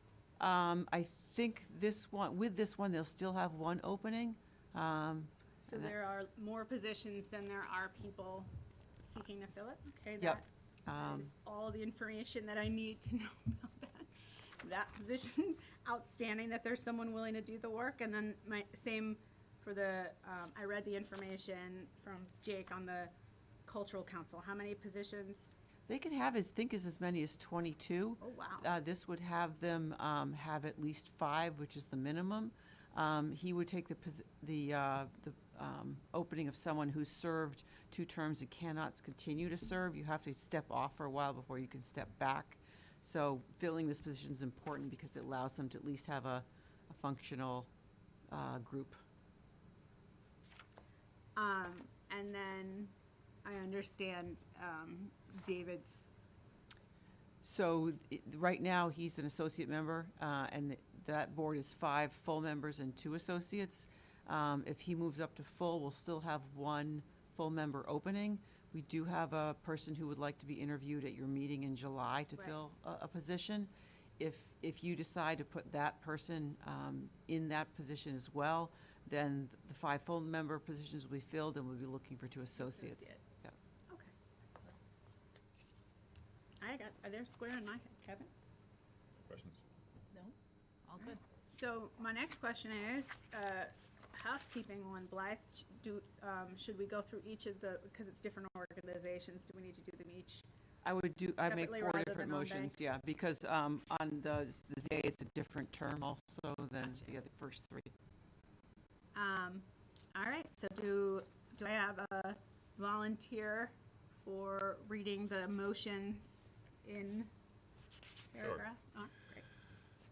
I think with this one, they'll still have one opening. So And that- there are more positions than there are people seeking to fill it? Okay, Yep. that is all the information that I need to know about that position. Outstanding that there's someone willing to do the work. And then same for the, I read the information from Jake on the Cultural Council. How many positions? They can have as many as 22. Oh, wow. This would have them have at least 5, which is the minimum. He would take the opening of someone who's served 2 terms and cannot continue to serve. You have to step off for a while before you can step back. So filling this position is important because it allows them to at least have a functional group. And then I understand David's. So right now, he's an associate member, and that board is 5 full members and 2 associates. If he moves up to full, we'll still have 1 full member opening. We do have a person who would like to be interviewed at your meeting in July to Right. fill a position. If you decide to put that person in that position as well, then the 5 full member positions will be filled, and we'll be looking for 2 associates. Associate. Yep. Okay. They're square in my head, Kevin. Questions? No? All good. So my next question is, housekeeping on Blythe, should we go through each of because it's different organizations, do we need to do them each? I make Separately 4 rather different than on motions, bank? yeah, because on the ZA, it's a different term also than Gotcha. the other first 3. All right, so do I have a volunteer for reading the motions in paragraph? Oh, great.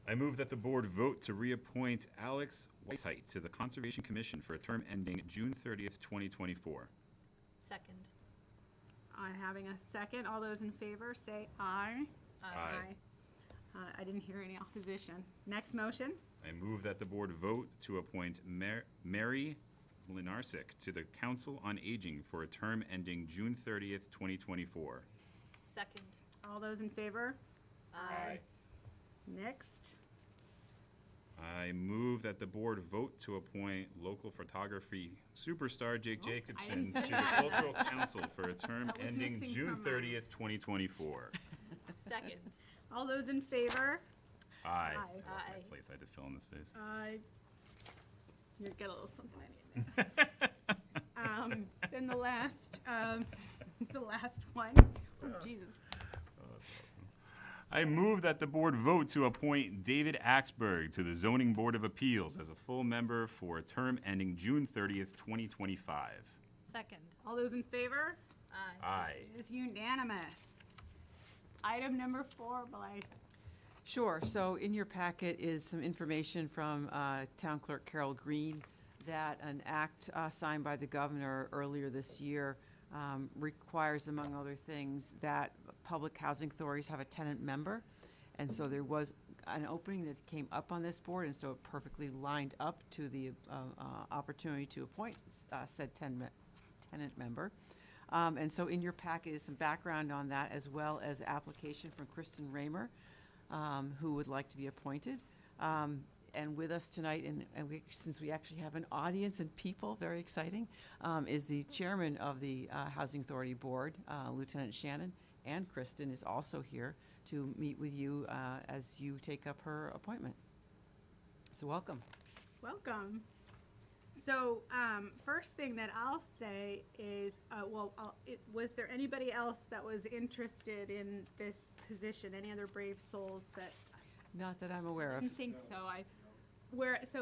I move that the board vote to reappoint Alex Weisheidt to the Conservation Commission for a term ending June 30th, 2024. Second. Having a second, all those in favor, say aye. Aye. I didn't hear any opposition. Next motion? I move that the board vote to appoint Mary Mlinarsik to the Council on Aging for a term ending June 30th, 2024. Second. All those in favor? Aye. Next. I move that the board vote to appoint local photography superstar Jake Oh, I Jacobson didn't to see the that. Cultural Council for a term That was ending missing June from 30th, 2024. Second. All those in favor? Aye. Aye. That was Aye. my place. I had to fill in the space. You get a little something I need there. Then the last one. Oh, Jesus. I move that the board vote to appoint David Axberg to the Zoning Board of Appeals as a full member for a term ending June 30th, 2025. Second. All those in favor? Aye. Aye. It is unanimous. Item number 4, Blythe. Sure, so in your packet is some information from Town Clerk Carol Green that an act signed by the governor earlier this year requires, among other things, that public housing authorities have a tenant member. And so there was an opening that came up on this board, and so it perfectly lined up to the opportunity to appoint said tenant member. And so in your packet is some background on that, as well as application from Kristen Raymer, who would like to be appointed. And with us tonight, since we actually have an audience and people, very exciting, is the chairman of the Housing Authority Board, Lieutenant Shannon, and Kristen is also here to meet with you as you take up her appointment. So welcome. Welcome. So, first thing that I'll say is, was there anybody else that was interested in this position? Any other brave souls that? Not that I'm aware I of. didn't think so.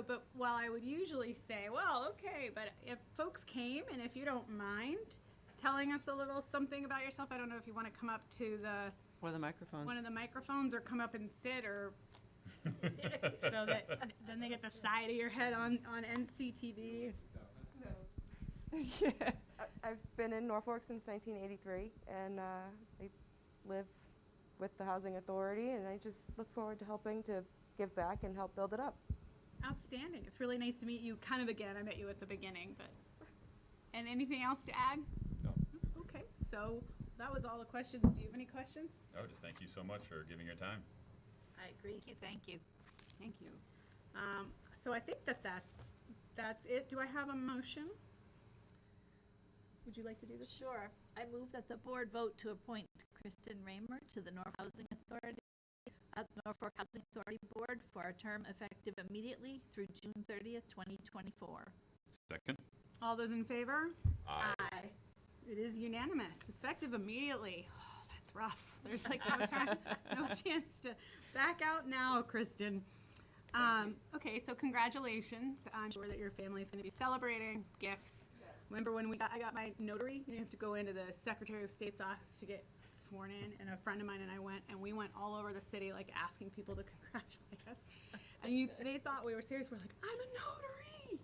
But while I would usually say, well, okay, but if folks came and if you don't mind telling us a little something about yourself, I don't know if you want to come up to One of the microphones. one of the microphones or come up and sit or so that then they get the side of your head on NCTV. Yeah. I've been in Norfolk since 1983, and I live with the Housing Authority, and I just look forward to helping to give back and help build it up. Outstanding. It's really nice to meet you kind of again. I met you at the beginning, but. And anything else to add? No. Okay, so that was all the questions. Do you have any questions? Oh, just thank you so much for giving your time. I agree. Thank you. Thank you. So I think that's it. Do I have a motion? Would you like to do this? Sure. I move that the board vote to appoint Kristen Raymer to the Norfolk Housing Authority Board for a term effective immediately through June 30th, 2024. Second? All those in favor? Aye. It is unanimous, effective immediately. Oh, that's rough. There's like no time, no chance to back out now, Kristen. Okay, so congratulations. I'm sure that your family's going to be celebrating gifts. Remember when I got my notary? You have to go into the Secretary of State's office to get sworn in, and a friend of mine and I went, and we went all over the city, like asking people to congratulate us. And they thought we were serious. We're like, I'm a notary!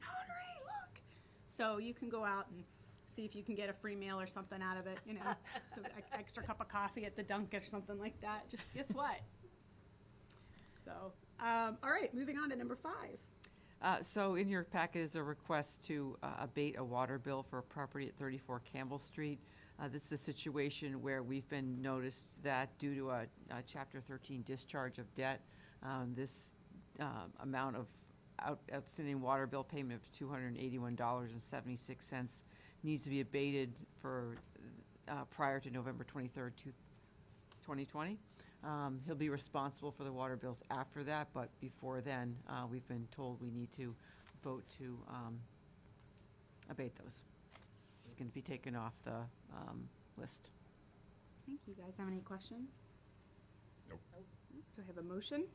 Notary, look! So you can go out and see if you can get a free meal or something out of it, so extra cup of coffee at the Dunkin' or something like that. Just guess what? So, all right, moving on to number 5. So in your packet is a request to abate a water bill for a property at 34 Campbell Street. This is a situation where we've been noticed that due to a Chapter 13 discharge of debt, this amount of outstanding water bill payment of $281.76 needs to be abated for prior to November 23rd, 2020. He'll be responsible for the water bills after that, but before then, we've been told we need to vote to abate those. It's going to be taken off the list. Thank you. Guys have any questions? Nope. Do I have a motion?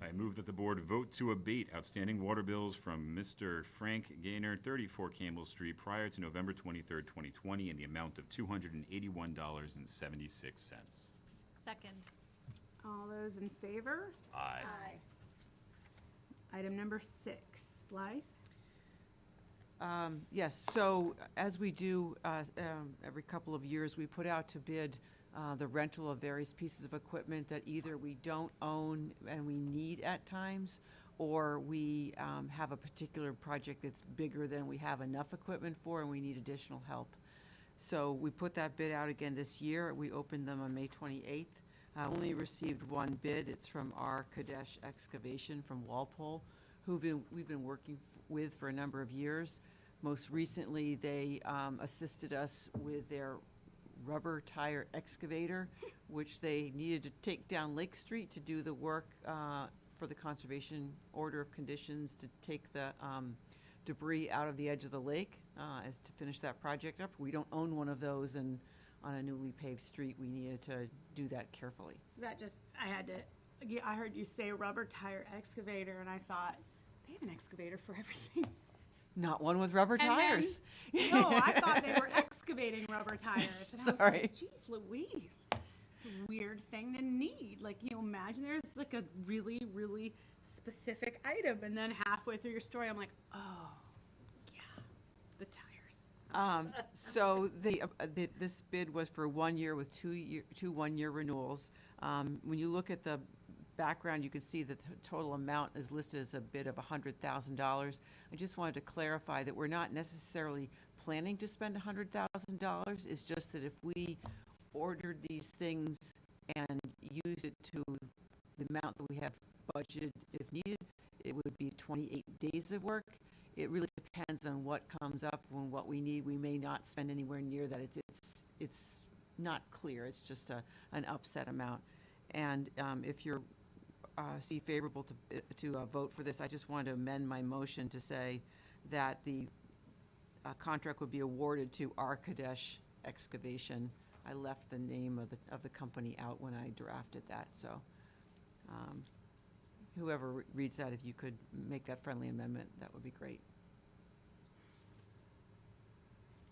I move that the board vote to abate outstanding water bills from Mr. Frank Gaynor, 34 Campbell Street, prior to November 23rd, 2020, in the amount of $281.76. Second. All those in favor? Aye. Item number 6, Blythe? Yes, so as we do every couple of years, we put out to bid the rental of various pieces of equipment that either we don't own and we need at times, or we have a particular project that's bigger than we have enough equipment for and we need additional help. So we put that bid out again this year. We opened them on May 28th. Only received one bid. It's from our Kadesh Excavation from Walpole, who we've been working with for a number of years. Most recently, they assisted us with their rubber tire excavator, which they needed to take down Lake Street to do the work for the conservation order of conditions to take the debris out of the edge of the lake as to finish that project up. We don't own one of those, and on a newly paved street, we needed to do that carefully. So that just, I heard you say rubber tire excavator, and I thought, they have an excavator for everything. Not one with rubber And then- tires. No, I thought they were excavating rubber tires. And I was Sorry. like, geez Louise, it's a weird thing to need. Like, imagine there's like a really, really specific item, and then halfway through your story, I'm like, oh, yeah, the tires. So this bid was for 1 year with two one-year renewals. When you look at the background, you can see that the total amount is listed as a bid of $100,000. I just wanted to clarify that we're not necessarily planning to spend $100,000. It's just that if we ordered these things and used it to the amount that we have budgeted if needed. It would be 28 days of work. It really depends on what comes up and what we need. We may not spend anywhere near that. It's not clear. It's just an upset amount. And if you're see favorable to vote for this, I just want to amend my motion to say that the contract would be awarded to Kadesh Excavation. I left the name of the company out when I drafted that, so whoever reads that, if you could make that friendly amendment, that would be great.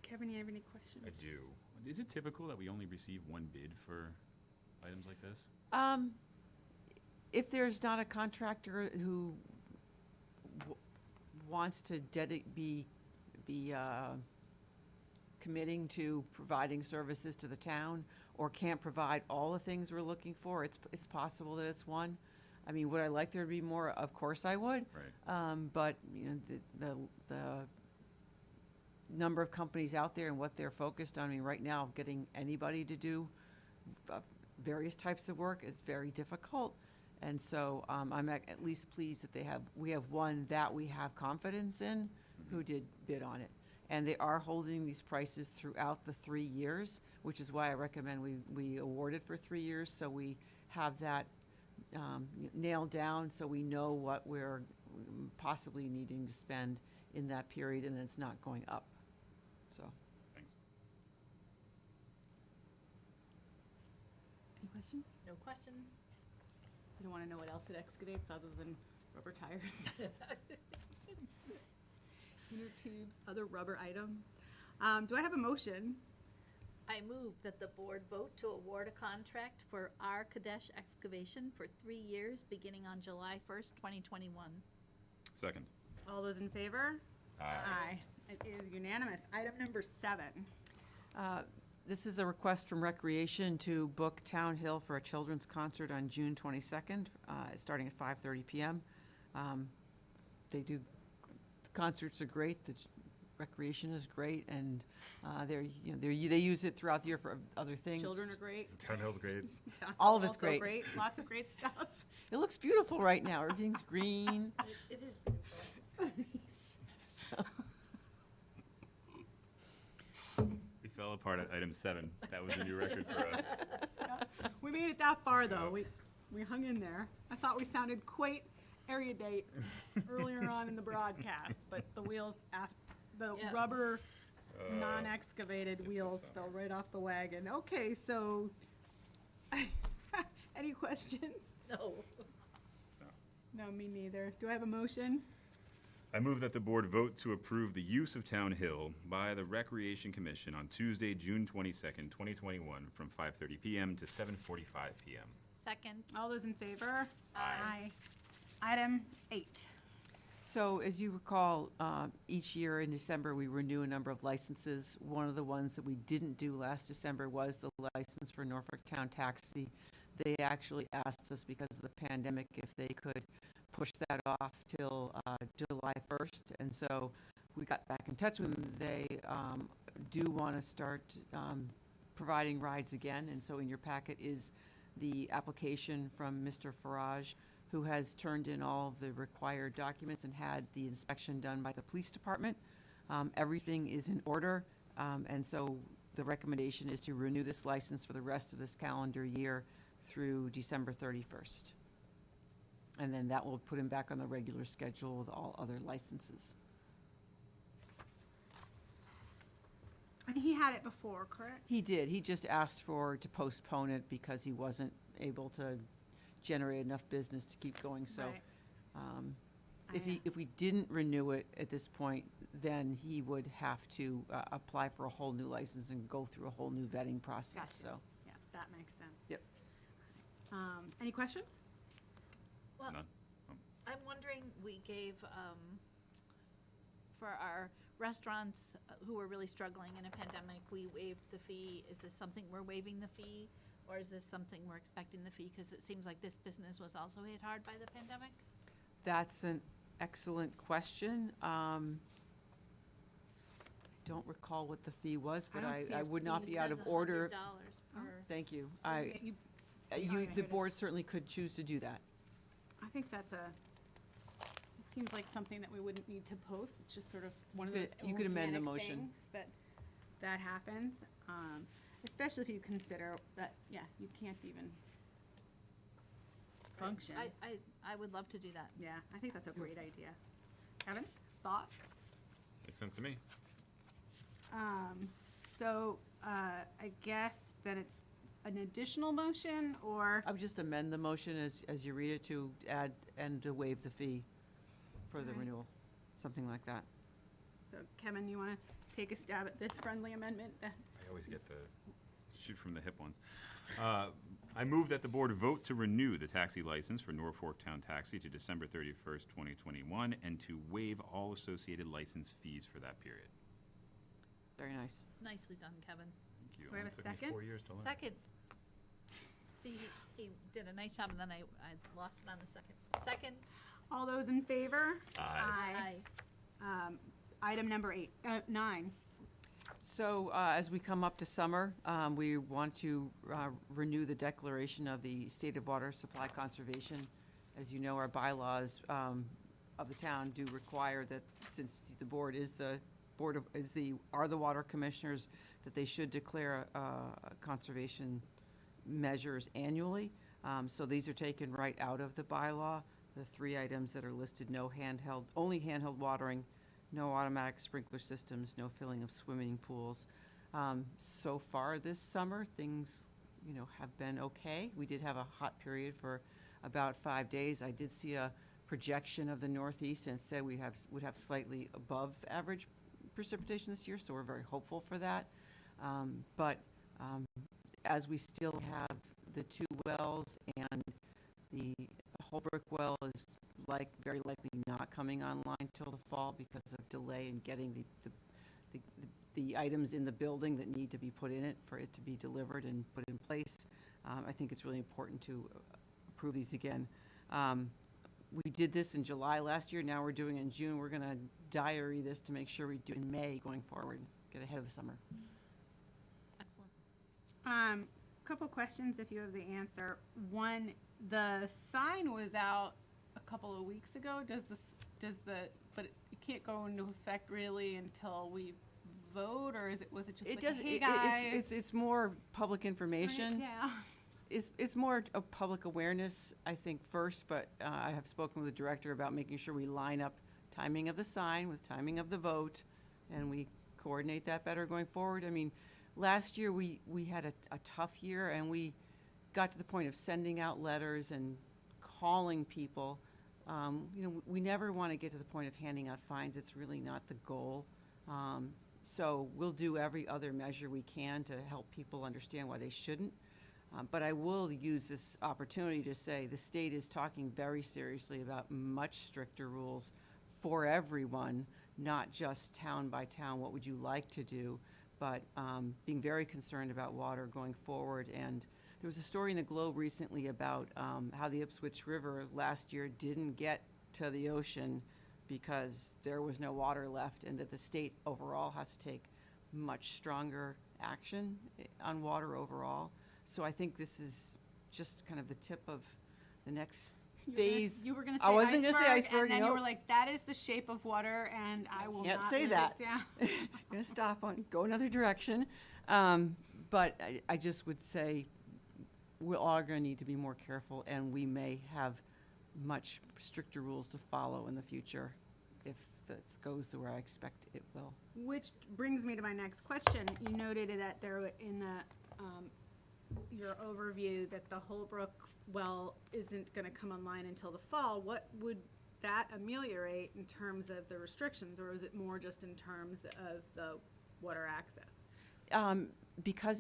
Kevin, you have any questions? I do. Is it typical that we only receive one bid for items like this? If there's not a contractor who wants to be committing to providing services to the town or can't provide all the things we're looking for, it's possible that it's one. I mean, would I like there to be more? Of course I would. Right. But the number of companies out there and what they're focused on, I mean, right now, getting anybody to do various types of work is very difficult. And so I'm at least pleased that we have one that we have confidence in who did bid on it. And they are holding these prices throughout the 3 years, which is why I recommend we award it for 3 years, so we have that nailed down, so we know what we're possibly needing to spend in that period, and it's not going up. So. Thanks. Any questions? No questions? You don't want to know what else it excavates other than rubber tires? Inner tubes, other rubber items. Do I have a motion? I move that the board vote to award a contract for Kadesh Excavation for 3 years, beginning on July 1st, 2021. Second. All those in favor? Aye. It is unanimous. Item number 7. This is a request from Recreation to book Town Hill for a children's concert on June 22nd, starting at 5:30 p.m. The concerts are great. The Recreation is great, and they use it throughout the year for other things. Children are great. Town Hill's great. All of it's Also great. Lots of great stuff. It looks beautiful right now. Everything's green. It is beautiful. So, We fell apart at item 7. That was a new record for us. We made it that far, though. We hung in there. I thought we sounded quite erudite earlier on in the broadcast, but the wheels, Yeah. rubber, non-excavated it's wheels the fell summer. right off the wagon. Okay, so any questions? No. No, me neither. Do I have a motion? I move that the board vote to approve the use of Town Hill by the Recreation Commission on Tuesday, June 22nd, 2021, from 5:30 p.m. to 7:45 p.m. Second. All those in favor? Aye. Item 8. So as you recall, each year in December, we renew a number of licenses. One of the ones that we didn't do last December was the license for Norfolk Town Taxi. They actually asked us, because of the pandemic, if they could push that off till July 1st. And so we got back in touch with them. They do want to start providing rides again. And so in your packet is the application from Mr. Farage, who has turned in all of the required documents and had the inspection done by the police department. Everything is in order, and so the recommendation is to renew this license for the rest of this calendar year through December 31st. And then that will put him back on the regular schedule with all other licenses. And he had it before, correct? He did. He just asked to postpone it because he wasn't able to generate enough business to keep going. So Right. if we didn't renew it at this point, then he would have to apply for a whole new license and go through a whole new vetting process. Gotcha. So, Yeah, that makes sense. Yep. Any questions? Well, None. I'm wondering, we gave, for our restaurants who were really struggling in a pandemic, we waived the fee. Is this something we're waiving the fee? Or is this something we're expecting the fee? Because it seems like this business was also hit hard by the pandemic. that's an excellent question. I don't recall what the fee was, but I don't see I a would not It be out says of order. $100 per. Thank you. The board certainly could choose to do that. I think it seems like something that we wouldn't need to post. It's just sort of one of those You could amend the organic motion. things that happens, especially if you consider that, you can't even function. I would love to do that. Yeah, I think that's a great idea. Kevin, thoughts? Makes sense to me. So I guess that it's an additional motion, or? I would just amend the motion as you read it to add and to waive the fee for the Alright. renewal, something like that. So Kevin, you want to take a stab at this friendly amendment? I always get the shoot from the hip ones. I move that the board vote to renew the taxi license for Norfolk Town Taxi to December 31st, 2021, and to waive all associated license fees for that period. Very nice. Nicely done, Kevin. Thank you. Do I have Only a took me second? 4 years to learn. Second. See, he did a nice job, and then I lost it on the second. Second. All those in favor? Aye. Item number 9. So as we come up to summer, we want to renew the declaration of the State of Water Supply Conservation. As you know, our bylaws of the town do require that, since the board is the water commissioners, that they should declare conservation measures annually. So these are taken right out of the bylaw. The 3 items that are listed: only handheld watering, no automatic sprinkler systems, no filling of swimming pools. So far this summer, things, have been okay. We did have a hot period for about 5 days. I did see a projection of the Northeast and said we would have slightly above average precipitation this year, so we're very hopeful for that. But as we still have the 2 wells, and the Holbrook well is very likely not coming online till the fall because of delay in getting the items in the building that need to be put in it for it to be delivered and put in place. I think it's really important to approve these again. We did this in July last year. Now we're doing it in June. We're going to diary this to make sure we do it in May going forward. Get ahead of the summer. Excellent. Couple questions if you have the answer. One, the sign was out a couple of weeks ago. But it can't go into effect really until we vote, or was it just hey guys, it's more public turn it information. down? It's more of public awareness, I think, first, but I have spoken with the director about making sure we line up timing of the sign with timing of the vote, and we coordinate that better going forward. I mean, last year we had a tough year, and we got to the point of sending out letters and calling people. We never want to get to the point of handing out fines. It's really not the goal. So we'll do every other measure we can to help people understand why they shouldn't. But I will use this opportunity to say the state is talking very seriously about much stricter rules for everyone, not just town by town, what would you like to do, but being very concerned about water going forward. And there was a story in the Globe recently about how the Ipswich River last year didn't get to the ocean because there was no water left, and that the state overall has to take much stronger action on water overall. So I think this is just kind of the tip of the next phase. You were going to say I wasn't going to say iceberg, and then you nope. were like, that is the shape of water, and I will Can't not say live that. it down. I'm going to stop go another direction. But I just would say we're all going to need to be more careful, and we may have much stricter rules to follow in the future if this goes the way I expect it will. Which brings me to my next question. You noted that there in the your overview that the Holbrook well isn't going to come online until the fall. What would that ameliorate in terms of the restrictions, or is it more just in terms of the water access? Because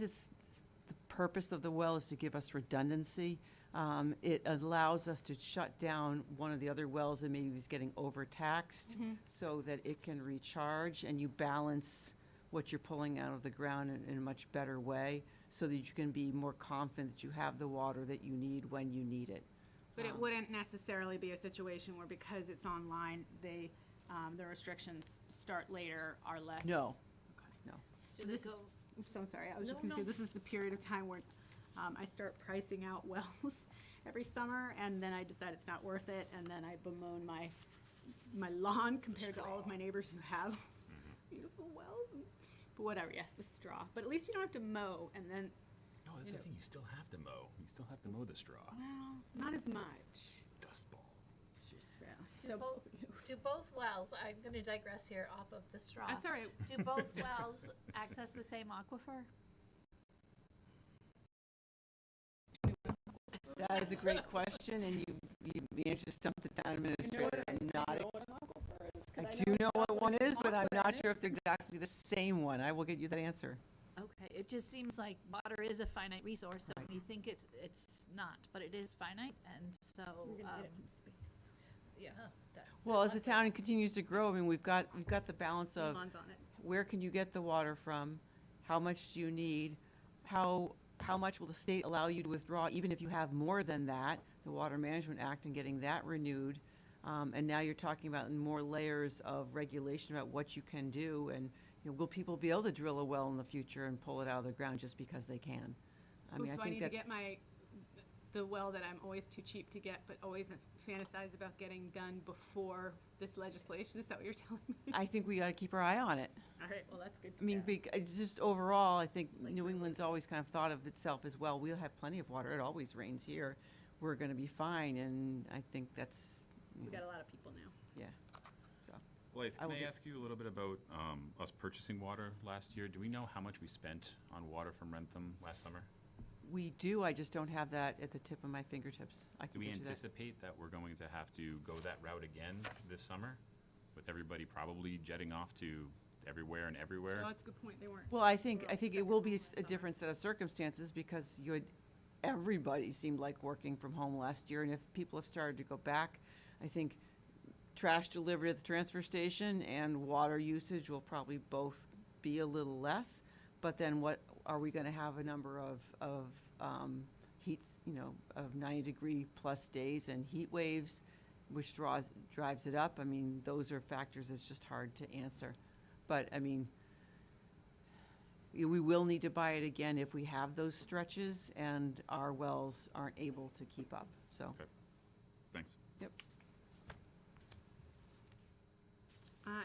the purpose of the well is to give us redundancy, it allows us to shut down one of the other wells that maybe was getting overtaxed so that it can recharge, and you balance what you're pulling out of the ground in a much better way so that you can be more confident that you have the water that you need when you need it. But it wouldn't necessarily be a situation where, because it's online, the restrictions start later, are less. No. Okay. No. So this is, oops, I'm sorry. I was just going to say, this is the period of time where I start pricing out wells every summer, and then I decide it's not worth it, and then I bemoan my lawn compared to all of my neighbors who have beautiful wells. But whatever, yes, the straw. But at least you don't have to mow, and then, No, that's the thing. You still have to mow. You still have to mow the straw. well, not as much. Dust ball. It's just really, Do so, do both wells, I'm gonna digress here off of the straw. that's all right. Do both wells access the same aquifer? That is a great question, and you managed to stump the town administrator. I'm not, I do know what one is, but I'm not sure if they're exactly the same one. I will get you that answer. Okay, it just seems like water is a finite resource, and we think it's not, but it is finite, and so, We're gonna get it from space. yeah. that- Well, as the town continues to grow, I mean, we've got the balance of Lawns on it. where can you get the water from? How much do you need? How much will the state allow you to withdraw, even if you have more than that? The Water Management Act and getting that renewed. And now you're talking about more layers of regulation about what you can do. And, will people be able to drill a well in the future and pull it out of the ground just because they can? I mean, So I I need think to that's, get the well that I'm always too cheap to get, but always fantasize about getting done before this legislation. Is that what you're telling me? I think we got to keep our eye on it. All right, well, that's good I to mean, know. it's just overall, I think New England's always kind of thought of itself as, well, we'll have plenty of water. It always rains here. We're going to be fine. And I think that's, We got a lot of people now. yeah. So, Blythe, I can will I get- ask you a little bit about us purchasing water last year? Do we know how much we spent on water from Rentham last summer? we do, I just don't have that at the tip of my fingertips. I Do can we get you that. anticipate that we're going to have to go that route again this summer? With everybody probably jetting off to everywhere and everywhere? Oh, that's a good point. They weren't. Well, I think it will be a different set of circumstances because everybody seemed like working from home last year. And if people have started to go back, I think trash delivered at the transfer station and water usage will probably both be a little less. But then what, are we going to have a number of heats, of 90-degree plus days and heat waves, which drives it up? I mean, those are factors that's just hard to answer. But, I mean, we will need to buy it again if we have those stretches and our wells aren't able to keep up, so. Okay. Thanks. Yep.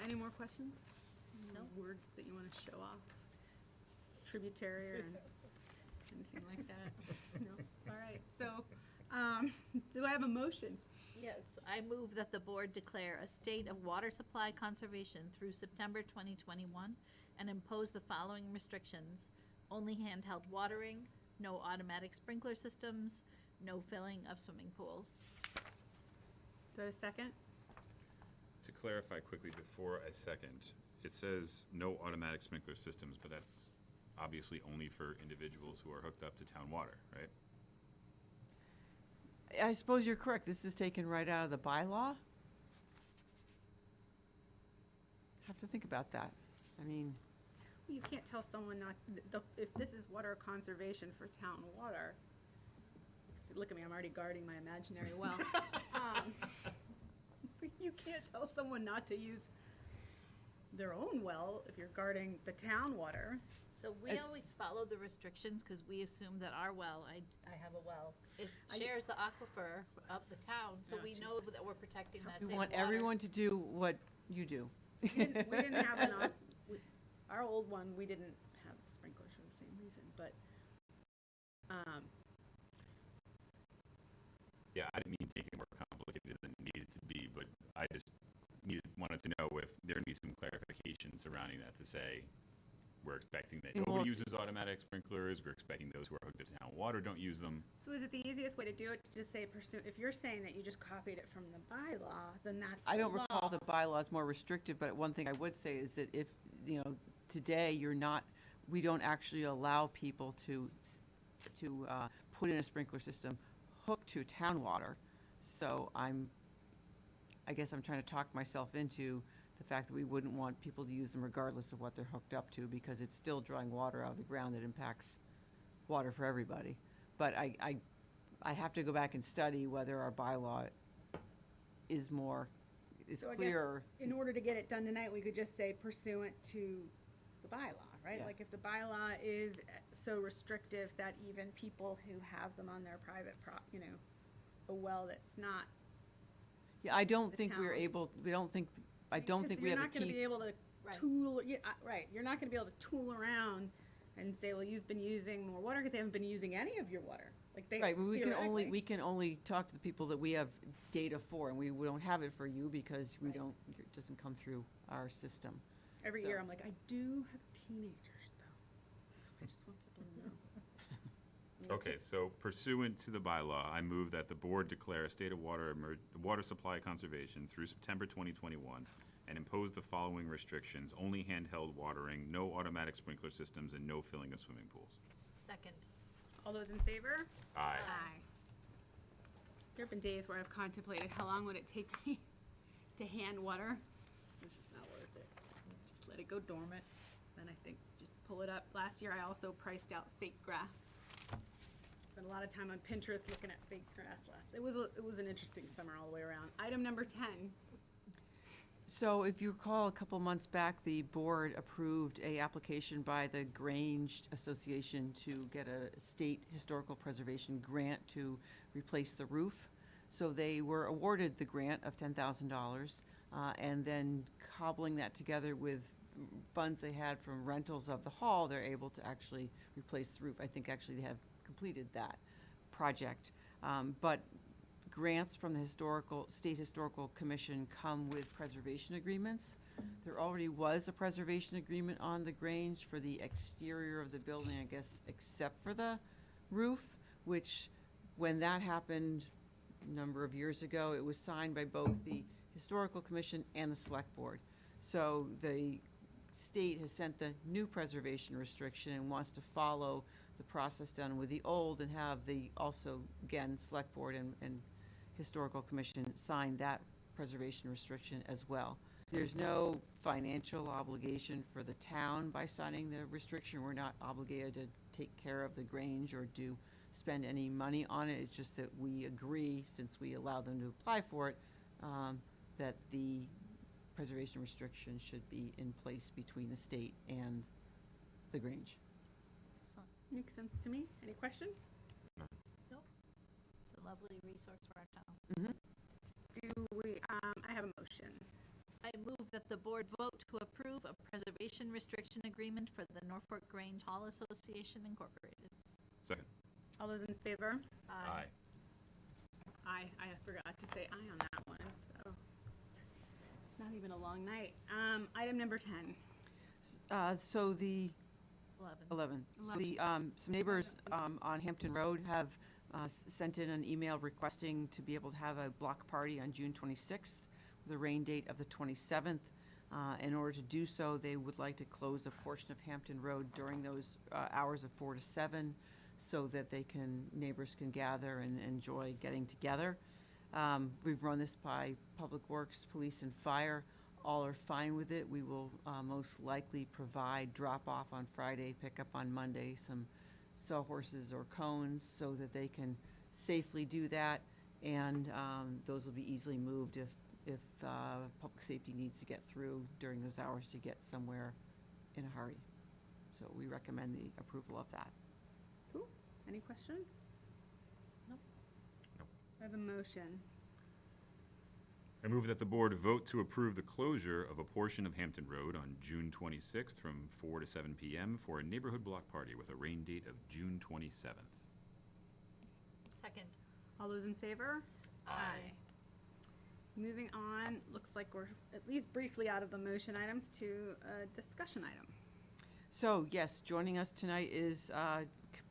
Any more questions? No. Words that you want to show off? Tributary or anything like that? No? All right, so, do I have a motion? Yes, I move that the board declare a state of water supply conservation through September 2021 and impose the following restrictions: only handheld watering, no automatic sprinkler systems, no filling of swimming pools. Do I have a second? To clarify quickly before I second, it says no automatic sprinkler systems, but that's obviously only for individuals who are hooked up to town water, right? I suppose you're correct. This is taken right out of the bylaw. Have to think about that. I mean, Well, you can't tell someone not, if this is water conservation for town water. See, look at me, I'm already guarding my imaginary well. You can't tell someone not to use their own well if you're guarding the town water. So we always follow the restrictions because we assume that our well, I have a well, shares the aquifer of the town, so Oh, we know Jesus. that we're protecting that we same want water. everyone to do what you do. We didn't have our old one, we didn't have sprinklers for the same reason, but, Yeah, I didn't mean to make it more complicated than it needed to be, but I just wanted to know if there needs some clarification surrounding that to say, we're expecting that Well- nobody uses automatic sprinklers, we're expecting those who are hooked up to town water don't use them. so is it the easiest way to do it to just say pursue, if you're saying that you just copied it from the bylaw, then that's I don't the recall law. the bylaws more restrictive, but one thing I would say is that if, today we don't actually allow people to put in a sprinkler system hooked to town water. So I guess I'm trying to talk myself into the fact that we wouldn't want people to use them regardless of what they're hooked up to, because it's still drawing water out of the ground that impacts water for everybody. But I have to go back and study whether our bylaw is So I guess clearer. In order to get it done tonight, we could just say pursuant to the bylaw, right? Yeah. Like if the bylaw is so restrictive that even people who have them on their private a well that's not. Yeah, I don't The think we're town. able, we don't think, I don't Because think we have the You're not gonna be teeth. able to Right. tool, right, you're not gonna be able to tool around and say, well, you've been using more water because they haven't been using any of your water. Like they, Right, but theoretically. we can only talk to the people that we have data for, and we don't have it for you because we don't, it doesn't come through our system. Every So- year, I'm like, I do have teenagers, though. So I just want people to know. Okay, so pursuant to the bylaw, I move that the board declare a state of water supply conservation through September 2021 and impose the following restrictions: only handheld watering, no automatic sprinkler systems, and no filling of swimming pools. Second. All those in favor? Aye. There have been days where I've contemplated how long would it take me to hand water. It's just not worth it. Just let it go dormant. Then I think just pull it up. Last year, I also priced out fake grass. Spent a lot of time on Pinterest looking at fake grass last. It was an interesting summer all the way around. Item number 10. So if you recall, a couple months back, the board approved a application by the Grange Association to get a state historical preservation grant to replace the roof. So they were awarded the grant of $10,000, and then cobbling that together with funds they had from rentals of the hall, they're able to actually replace the roof. I think actually they have completed that project. But grants from the State Historical Commission come with preservation agreements. There already was a preservation agreement on the Grange for the exterior of the building, I guess, except for the roof, which, when that happened a number of years ago, it was signed by both the Historical Commission and the Select Board. So the state has sent the new preservation restriction and wants to follow the process done with the old and have the, also, again, Select Board and Historical Commission sign that preservation restriction as well. There's no financial obligation for the town by signing the restriction. We're not obligated to take care of the Grange or spend any money on it. It's just that we agree, since we allow them to apply for it, that the preservation restriction should be in place between the state and the Grange. Excellent. Makes sense to me. Any questions? It's a lovely resource for our town. Do we, I have a motion. I move that the board vote to approve a preservation restriction agreement for the Norfolk Grange Hall Association Incorporated. Second. All those in favor? Aye. Aye. I forgot to say aye on that one, so it's not even a long night. Item number 10. So the 11. 11. So the, some neighbors on Hampton Road have sent in an email requesting to be able to have a block party on June 26th with a rain date of the 27th. In order to do so, they would like to close a portion of Hampton Road during those hours of 4 to 7 so that neighbors can gather and enjoy getting together. We've run this by Public Works, Police, and Fire. All are fine with it. We will most likely provide drop-off on Friday, pick-up on Monday, some sawhorses or cones so that they can safely do that. And those will be easily moved if public safety needs to get through during those hours to get somewhere in a hurry. So we recommend the approval of that. Cool. Any questions? Nope. Nope. I have a motion. I move that the board vote to approve the closure of a portion of Hampton Road on June 26th from 4 to 7 p.m. for a neighborhood block party with a rain date of June 27th. Second. All those in favor? Aye. Moving on, looks like we're at least briefly out of the motion items to a discussion item. So yes, joining us tonight is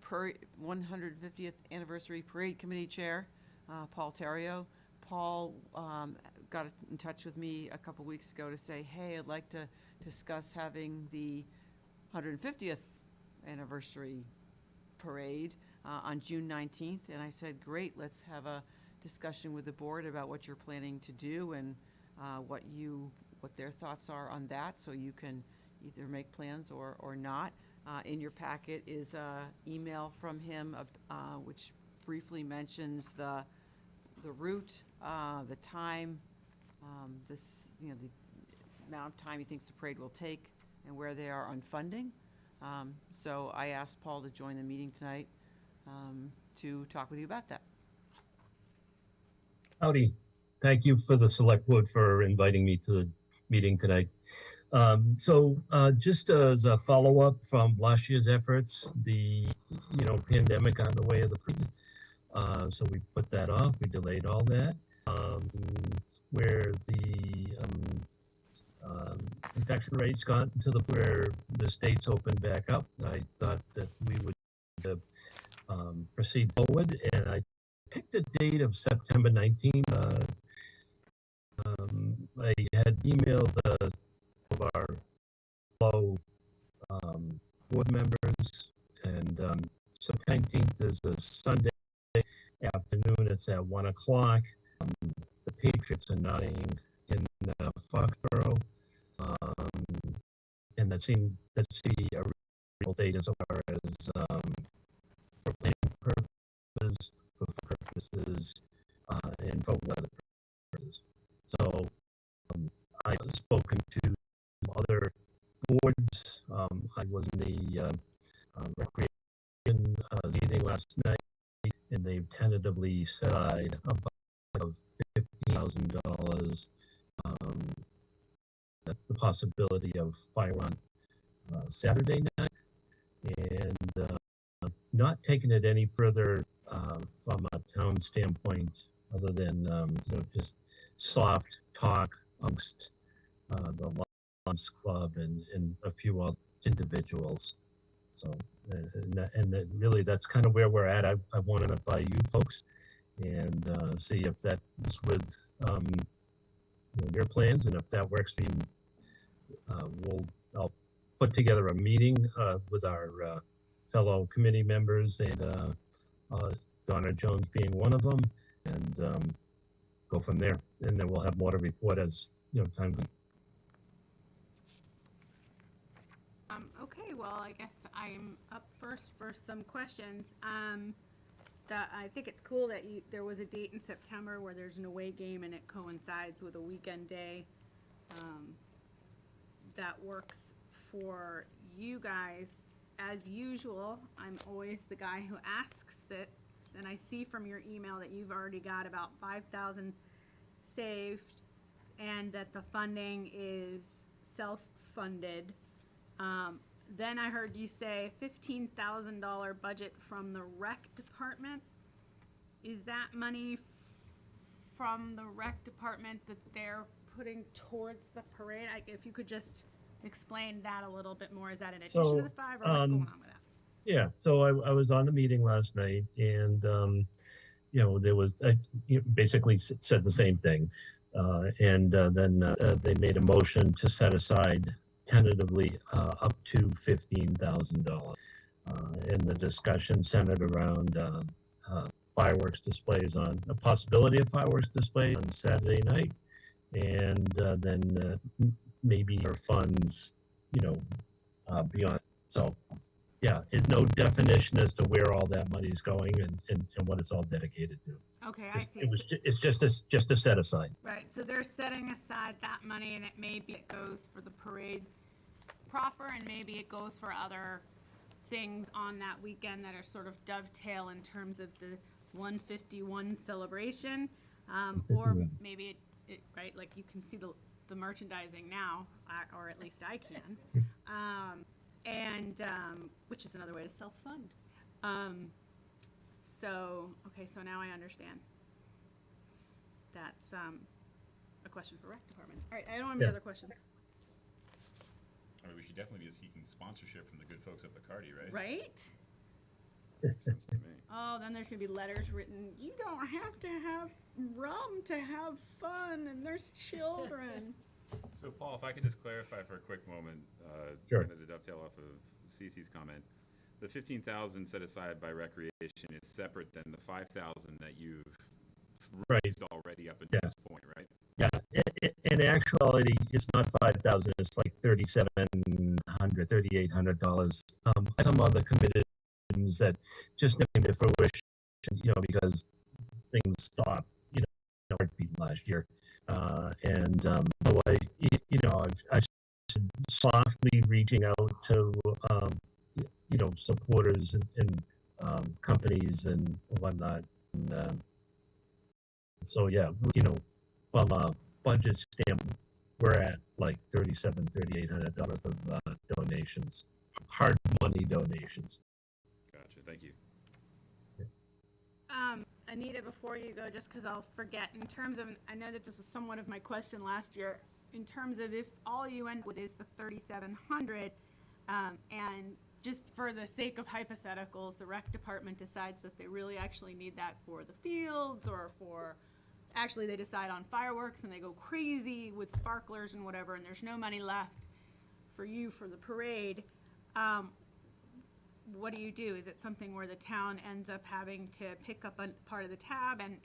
150th Anniversary Parade Committee Chair, Paul Terrio. Paul got in touch with me a couple weeks ago to say, hey, I'd like to discuss having the 150th Anniversary Parade on June 19th. And I said, great, let's have a discussion with the board about what you're planning to do and what their thoughts are on that, so you can either make plans or not. In your packet is an email from him which briefly mentions the route, the time, the amount of time he thinks the parade will take, and where they are on funding. So I asked Paul to join the meeting tonight to talk with you about that. Howdy. Thank you for the select board for inviting me to the meeting tonight. Just as a follow-up from last year's efforts, the pandemic got in the way of the so we put that off. We delayed all that. Where the infection rates got to the where the states opened back up, I thought that we would proceed forward, and I picked a date of September 19th. I had emailed of our fellow board members, and September 19th is a Sunday afternoon. It's at 1 o'clock. The Patriots are not in Foxborough, and that seemed to be a real date as far as for planning purposes, for purposes, and for weather purposes. So I've spoken to other boards. I was in the recreation meeting last night, and they've tentatively set aside about $50,000. The possibility of fire on Saturday night, and not taking it any further from a town standpoint, other than just soft talk amongst the Lions Club and a few other individuals. So, and really, that's kind of where we're at. I want to by you folks and see if that is with your plans, and if that works for you. I'll put together a meeting with our fellow committee members, and Donna Jones being one of them, and go from there. And then we'll have more to report as time goes. Okay, well, I guess I'm up first for some questions. That I think it's cool that there was a date in September where there's an away game and it coincides with a weekend day. That works for you guys. As usual, I'm always the guy who asks this, and I see from your email that you've already got about 5,000 saved, and that the funding is self-funded. Then I heard you say $15,000 budget from the rec department. Is that money from the rec department that they're putting towards the parade? If you could just explain that a little bit more. Is that in addition to the 5, or what's going on with that? Yeah, so I was on the meeting last night, and there was basically said the same thing, and then they made a motion to set aside tentatively up to $15,000, and the discussion centered around fireworks displays, on a possibility of fireworks displays on Saturday night, and then maybe your funds, beyond. So, yeah, no definition as to where all that money is going and what it's all dedicated to. Okay, I see. It's just a set aside. Right, so they're setting aside that money, and it goes for the parade proper, and maybe it goes for other things on that weekend that are sort of dovetail in terms of the 151 celebration, or maybe it right, like you can see the merchandising now, or at least I can, and which is another way to self-fund. So now I understand. That's a question for rec department. All right, I don't have any other questions. I mean, we should definitely be seeking sponsorship from the good folks at Bacardi, right? Right? Makes sense to me. Oh, then there's gonna be letters written. You don't have to have rum to have fun, and there's children. So, Paul, if I could just clarify for a quick moment, Sure. kind of to dovetail off of Cece's comment, the $15,000 set aside by recreation is separate than the $5,000 that you've raised already up until this point, right? Yeah, in actuality, it's not 5,000. It's like $3,700, $3,800. Some other committees that just came to fruition, because things stopped, last year, and so I've softly reaching out to supporters and companies and whatnot. And, so yeah, from a budget standpoint, we're at like $3,800 of donations, hard money donations. Gotcha. Thank you. Anita, before you go, just because I'll forget, in terms of, I know that this was somewhat of my question last year, in terms of if all you end with is the 3,700, and just for the sake of hypotheticals, the rec department decides that they really actually need that for the fields, or for, actually they decide on fireworks and they go crazy with sparklers and whatever, and there's no money left for you for the parade. What do you do? Is it something where the town ends up having to pick up a part of the tab, and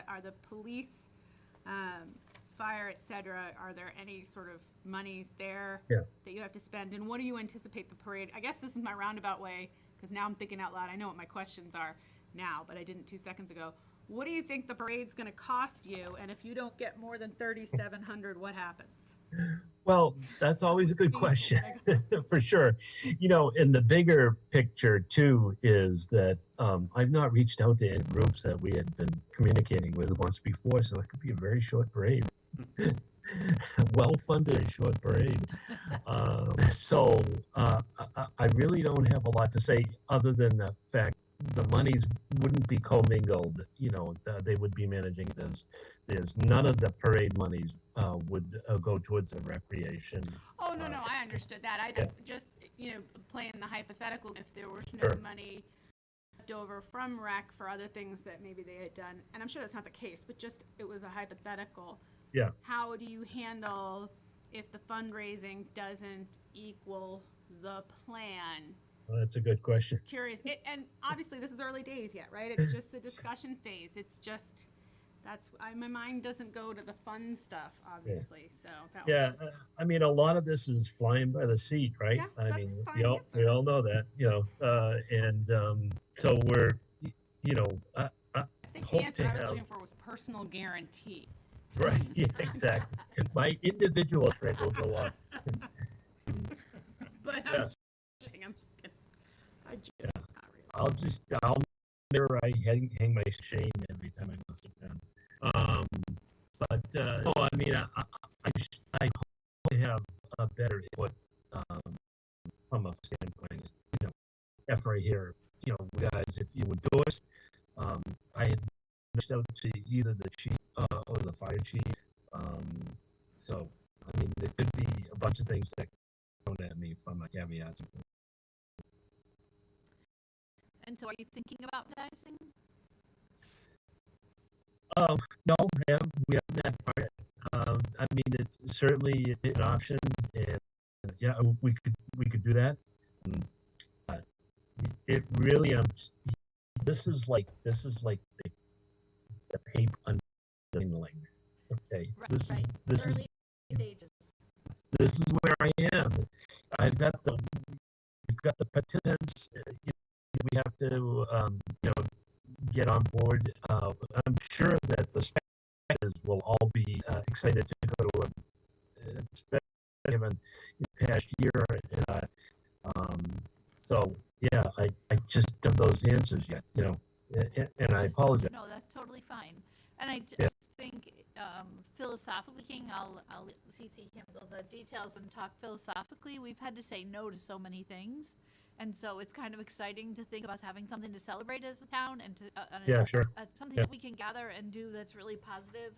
are the police, fire, et cetera, are there any sort of monies there that you have to spend? And what do you anticipate the parade? I guess this is my roundabout way, because now I'm thinking out loud. I know what my questions are now, but I didn't 2 seconds ago. What do you think the parade's going to cost you? And if you don't get more than 3,700, what happens? Well, that's always a good question, for sure. And the bigger picture too is that I've not reached out to any groups that we had been communicating with once before, so it could be a very short parade. Well-funded short parade. So I really don't have a lot to say other than the fact the monies wouldn't be commingled. They would be managing this. There's none of the parade monies would go towards the recreation. Oh, no, I understood that. I just, playing the hypothetical, if there was no money left over from rec for other things that maybe they had done, and I'm sure that's not the case, but just, it was a hypothetical. Yeah. How do you handle if the fundraising doesn't equal the plan? Well, that's a good question. Curious. And obviously this is early days yet, right? It's just the discussion phase. It's just, my mind doesn't go to the fun stuff, obviously. So that was just, I mean, a lot of this is flying by the seat, right? Yeah, I that's mean, fine we all know that, so we're, I think the answer I was looking for was personal guarantee. right, yeah, exactly. My individual trade will go up. But Yes. I'm just kidding. Not really. I'll mirror, I hang my shame every time I go sit down. No, I mean, I hope to have a better input from a standpoint, after I hear, guys, if you endorse, I had reached out to either the chief or the fire chief. So, I mean, there could be a bunch of things that come at me from a caveat. And so are you thinking about dicing? No, we haven't that far yet. I mean, it's certainly an option, and yeah, we could do that. It really this is like the paper unveiling. Okay, Right, this right. is Early stages. this is where I am. We've got the participants. We have to get on board. I'm sure that the spectators will all be excited to go to a given past year. So yeah, I just don't have those answers yet, and I apologize. No, that's totally fine. And I just think, philosophically, King, I'll CC Campbell the details and talk philosophically. We've had to say no to so many things. And so it's kind of exciting to think of us having something to celebrate as a town, and to Sure. Something that we can gather and do that's really positive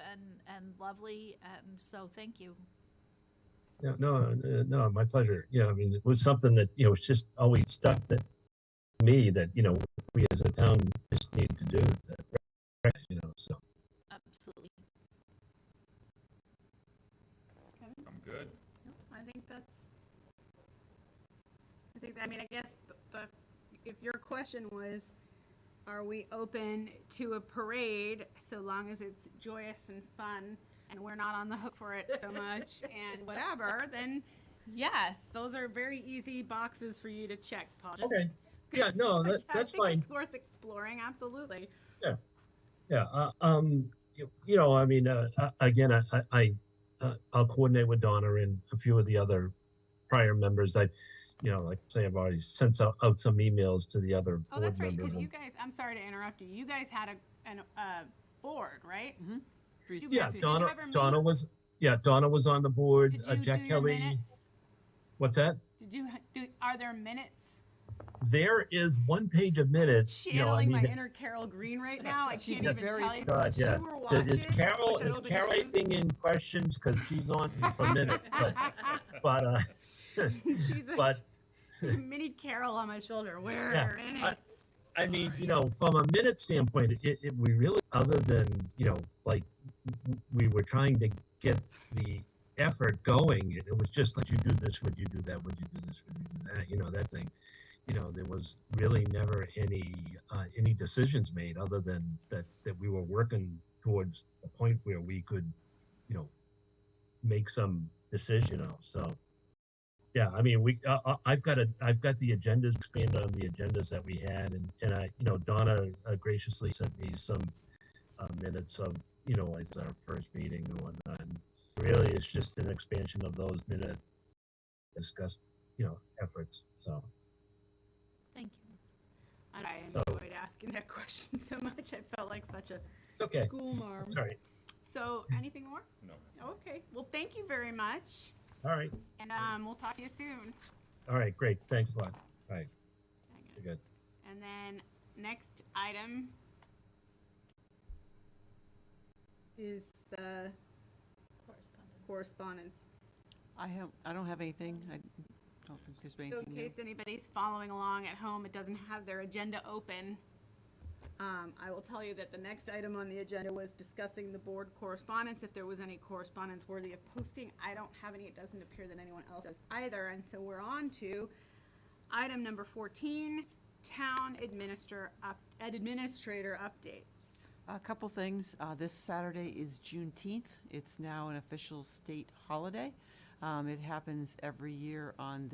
and lovely. And so thank you. Yeah, no, my pleasure. Yeah, I mean, it was something that, it's just always stuck that me that, we as a town just need to do that, so. Absolutely. I'm good. I guess if your question was, are we open to a parade so long as it's joyous and fun and we're not on the hook for it so much and whatever, then yes, those are very easy boxes for you to check, Paul. Okay. Yeah, no, that's fine. I think it's worth exploring, absolutely. Yeah. I mean, again, I'll coordinate with Donna and a few of the other prior members. like I say, I've already sent out some emails to the other Oh, board that's right, members. because you guys, I'm sorry to interrupt you. You guys had a board, right? Mm-hmm. Did you- Yeah, did you Donna, ever meet? Donna was on the board. Did you Jack do your Kelly. minutes? What's that? Are there minutes? There is one page of minutes. Channeling my inner Carol Green right now. I can't even very tell you. God, yeah. You were watching. Is Carol which I don't think she typing in questions because she's on for minutes? But She's a but mini Carol on my shoulder. Where Yeah, are minutes? I mean, from a minute standpoint, we really, other than, like we were trying to get the effort going, it was just like, you do this, would you do that, would you do this, would you do that, that thing. There was really never any decisions made other than that we were working towards a point where we could, make some decision, so. Yeah, I mean, I've got the agendas, expand on the agendas that we had, and I, Donna graciously sent me some minutes of, like our first meeting and whatnot. And really, it's just an expansion of those minute discussed, efforts. So. Thank you. And I enjoyed asking that question so much. I felt like such a It's okay. school marm. Sorry. So, anything more? No. Okay. Well, thank you very much, All right. and we'll talk to you soon. All right. Great. Thanks a lot. All right. Okay. You're good. And then next item is the correspondence. I don't have anything. I don't think there's So anything in new. case anybody's following along at home, it doesn't have their agenda open. I will tell you that the next item on the agenda was discussing the board correspondence, if there was any correspondence worthy of posting. I don't have any. It doesn't appear that anyone else does either. And so we're on to item number 14, town administrator updates. A couple things. This Saturday is Juneteenth. It's now an official state holiday. It happens every year on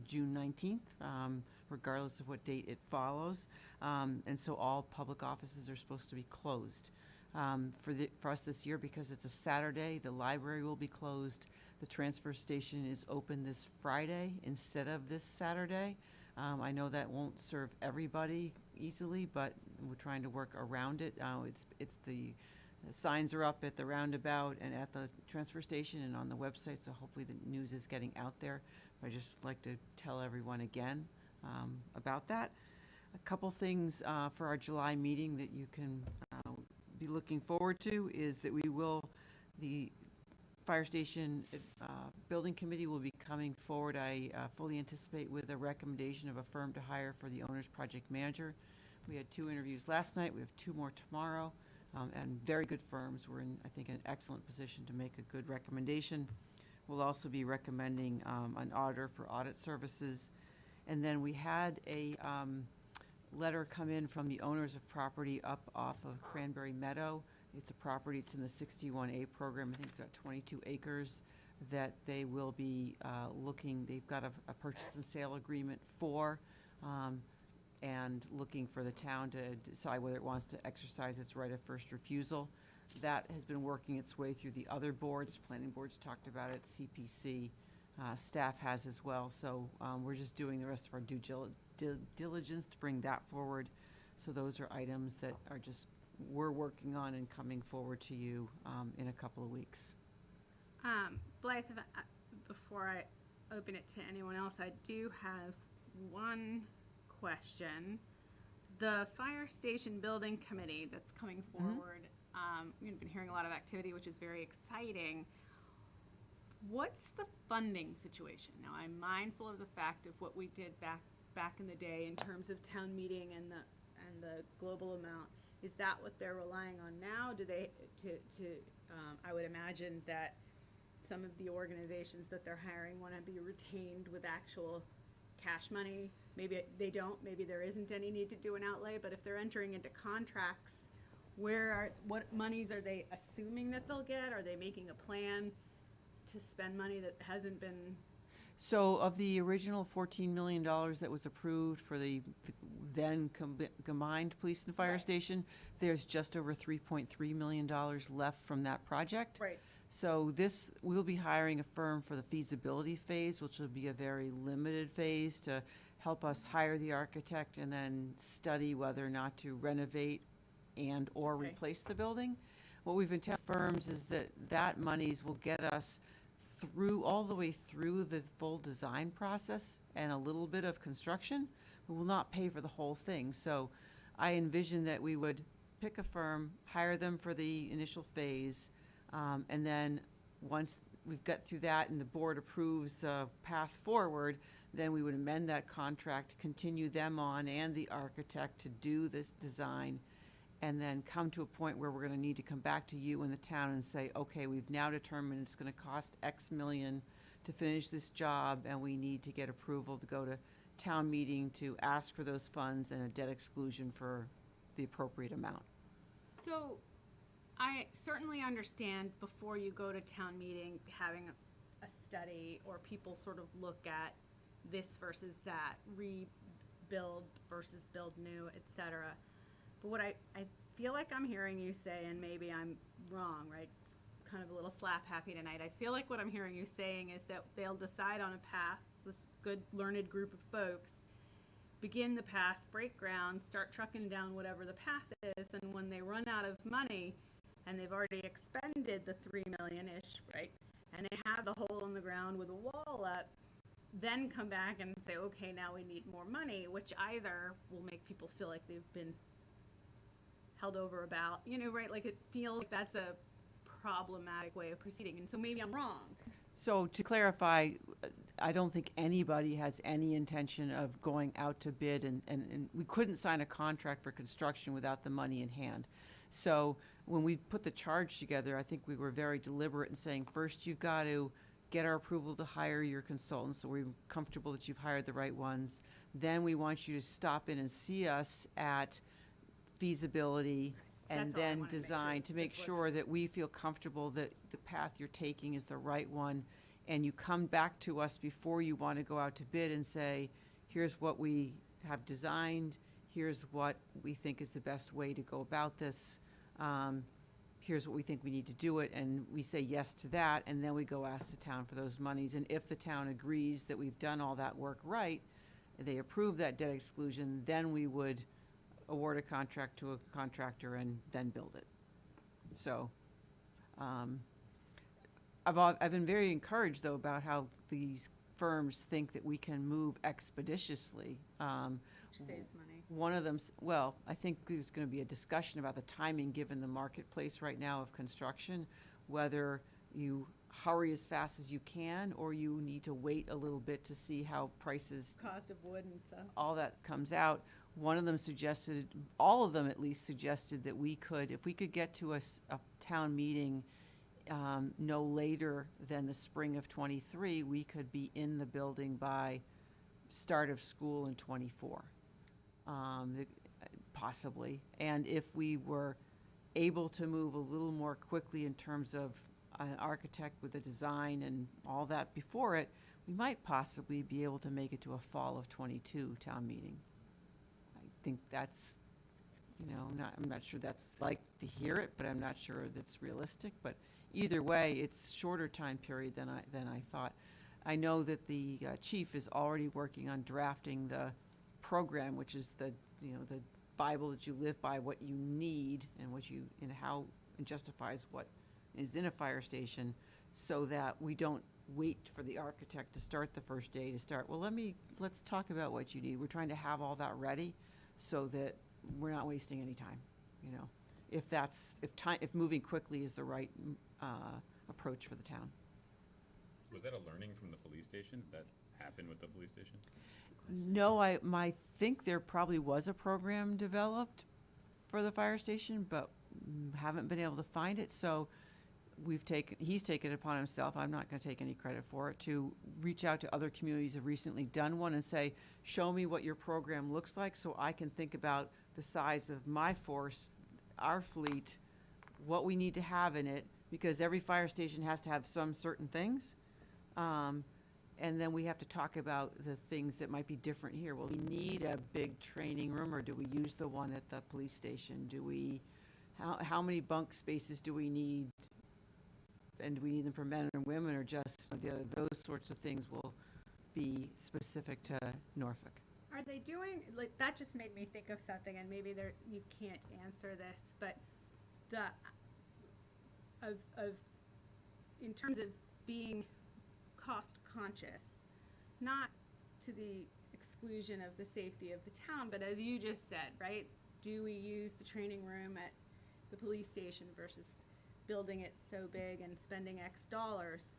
June 19th, regardless of what date it follows. And so all public offices are supposed to be closed. For us this year, because it's a Saturday, the library will be closed. The transfer station is open this Friday instead of this Saturday. I know that won't serve everybody easily, but we're trying to work around it. It's the signs are up at the roundabout and at the transfer station and on the website, so hopefully the news is getting out there. I'd just like to tell everyone again about that. A couple things for our July meeting that you can be looking forward to is that the fire station building committee will be coming forward, I fully anticipate, with a recommendation of a firm to hire for the owner's project manager. We had 2 interviews last night. We have 2 more tomorrow, and very good firms. We're in, I think, an excellent position to make a good recommendation. We'll also be recommending an auditor for audit services. And then we had a letter come in from the owners of property up off of Cranberry Meadow. It's a property, it's in the 61A program. I think it's got 22 acres that they will be they've got a purchase and sale agreement for, and looking for the town to decide whether it wants to exercise its right of first refusal. That has been working its way through the other boards. Planning board's talked about it, CPC, staff has as well. So we're just doing the rest of our due diligence to bring that forward. So those are items that are just we're working on and coming forward to you in a couple of weeks. Blythe, before I open it to anyone else, I do have one question. The fire station building committee that's coming forward, we've been hearing a lot of activity, which is very exciting. What's the funding situation? Now, I'm mindful of the fact of what we did back in the day in terms of town meeting and the global amount. Is that what they're relying on now? Do they I would imagine that some of the organizations that they're hiring want to be retained with actual cash money. Maybe they don't. Maybe there isn't any need to do an outlay. But if they're entering into contracts, what monies are they assuming that they'll get? Are they making a plan to spend money that hasn't been? So of the original $14 million that was approved for the then combined police and fire station, there's just over $3.3 million left from that project. Right. So this, we'll be hiring a firm for the feasibility phase, which will be a very limited phase to help us hire the architect and then study whether or not to renovate and/or Okay. replace the building. What we've been telling firms is that monies will get us through, all the way through the full design process and a little bit of construction, but will not pay for the whole thing. So I envision that we would pick a firm, hire them for the initial phase, and then once we've got through that and the board approves the path forward, then we would amend that contract, continue them on and the architect to do this design, and then come to a point where we're going to need to come back to you in the town and say, okay, we've now determined it's going to cost X million to finish this job, and we need to get approval to go to town meeting to ask for those funds and a debt exclusion for the appropriate amount. So I certainly understand before you go to town meeting, having a study or people sort of look at this versus that, rebuild versus build new, et cetera. But what I feel like I'm hearing you say, and maybe I'm wrong, right? It's kind of a little slap happy tonight. I feel like what I'm hearing you saying is that they'll decide on a path, this good learned group of folks, begin the path, break ground, start trucking down whatever the path is, and when they run out of money and they've already expended the $3 million-ish, right? And they have the hole in the ground with a wall up, then come back and say, okay, now we need more money, which either will make people feel like they've been held over about, right? Like it feels like that's a problematic way of proceeding. And so maybe I'm wrong. So to clarify, I don't think anybody has any intention of going out to bid, and we couldn't sign a contract for construction without the money in hand. So when we put the charge together, I think we were very deliberate in saying, first you've got to get our approval to hire your consultants, so we're comfortable that you've hired the right ones. Then we want you to stop in and see us at feasibility and That's all I then wanted to make sure. design It's to make just sure that we feel comfortable that the path you're taking is the right one. And you come back to us before you want to go out to bid and say, here's what we have designed, here's what we think is the best way to go about this, here's what we think we need to do it, and we say yes to that, and then we go ask the town for those monies. And if the town agrees that we've done all that work right, they approve that debt exclusion, then we would award a contract to a contractor and then build it. So I've been very encouraged, though, about how these firms think that we can move expeditiously. Which saves money. One of them, well, I think there's going to be a discussion about the timing, given the marketplace right now of construction, whether you hurry as fast as you can or you need to wait a little bit to see how prices, Cost of wood and stuff. all that comes out. One of them suggested, all of them at least suggested that we could, if we could get to a town meeting no later than the spring of '23, we could be in the building by start of school in '24, possibly. And if we were able to move a little more quickly in terms of an architect with a design and all that before it, we might possibly be able to make it to a fall of '22 town meeting. I think that's, I'm not sure that's like to hear it, but I'm not sure that's realistic. But either way, it's shorter time period than I thought. I know that the chief is already working on drafting the program, which is the Bible that you live by, what you need and how it justifies what is in a fire station, so that we don't wait for the architect to start the first day to start. Well, let's talk about what you need. We're trying to have all that ready so that we're not wasting any time. If moving quickly is the right approach for the town. Was that a learning from the police station that happened with the police station? No, I think there probably was a program developed for the fire station, but haven't been able to find it. So he's taken it upon himself, I'm not going to take any credit for it, to reach out to other communities that have recently done one and say, show me what your program looks like so I can think about the size of my force, our fleet, what we need to have in it, because every fire station has to have some certain things. And then we have to talk about the things that might be different here. Well, we need a big training room, or do we use the one at the police station? How many bunk spaces do we need and do we need them for men and women, or just those sorts of things will be specific to Norfolk. Are they doing, like, that just made me think of something, and maybe you can't answer this, but in terms of being cost conscious, not to the exclusion of the safety of the town, but as you just said, right? Do we use the training room at the police station versus building it so big and spending X dollars?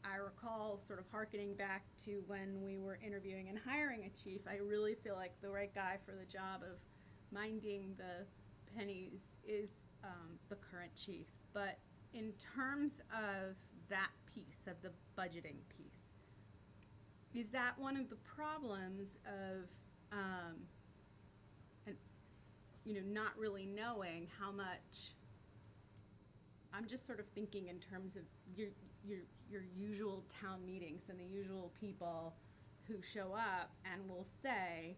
I recall sort of hearkening back to when we were interviewing and hiring a chief. I really feel like the right guy for the job of minding the pennies is the current chief. But in terms of that piece, of the budgeting piece, is that one of the problems of not really knowing how much? I'm just sort of thinking in terms of your usual town meetings and the usual people who show up and will say,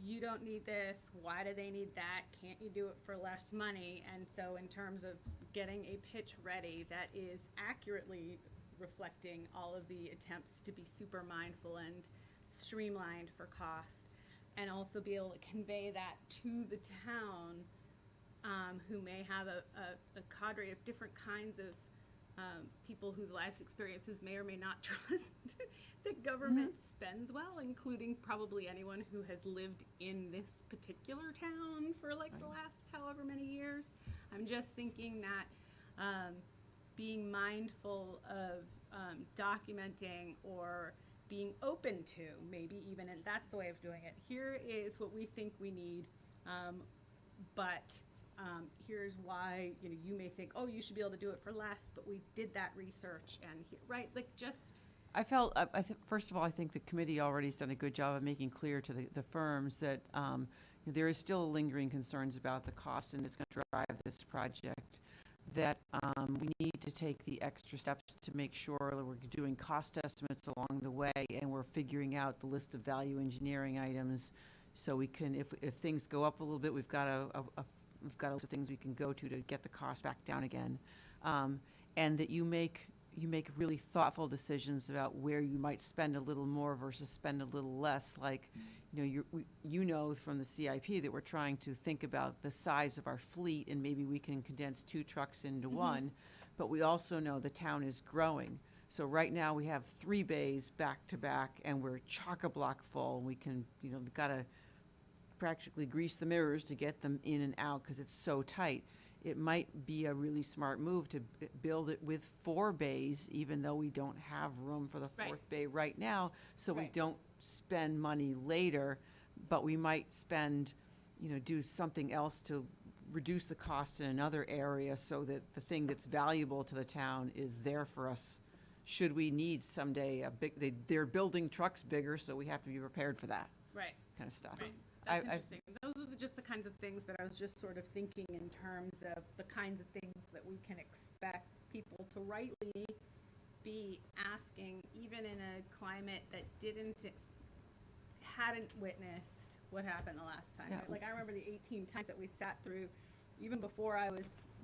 you don't need this, why do they need that, can't you do it for less money? And so in terms of getting a pitch ready that is accurately reflecting all of the attempts to be super mindful and streamlined for cost, and also be able to convey that to the town, who may have a cadre of different kinds of people whose life's experiences may or may not trust that government spends well, including probably anyone who has lived in this particular town for like the last however many years. I'm just thinking that being mindful of documenting or being open to, maybe even, and that's the way of doing it. Here is what we think we need, but here's why, you may think, oh, you should be able to do it for less, but we did that research, and right, like, just. I felt, first of all, I think the committee already has done a good job of making clear to the firms that there is still lingering concerns about the cost, and it's going to drive this project, that we need to take the extra steps to make sure that we're doing cost estimates along the way, and we're figuring out the list of value engineering items, so we can, if things go up a little bit, we've got a list of things we can go to get the cost back down again, and that you make really thoughtful decisions about where you might spend a little more versus spend a little less. Like, from the CIP that we're trying to think about the size of our fleet, and maybe we can condense 2 trucks into one, but we also know the town is growing. So right now we have 3 bays back to back, and we're chock-a-block full. We can, we've got to practically grease the mirrors to get them in and out because it's so tight. It might be a really smart move to build it with 4 bays, even though we don't have room for the 4th bay right now, so we don't spend money later, but we might spend, do something else to reduce the cost in another area so that the thing that's valuable to the town is there for us should we need someday they're building trucks bigger, so we have to be prepared for that kind of stuff. That's interesting. Those are just the kinds of things that I was just sort of thinking in terms of the kinds of things that we can expect people to rightly be asking, even in a climate that hadn't witnessed what happened the last time. Yeah. Right? Like, I remember the 18 times that we sat through, even before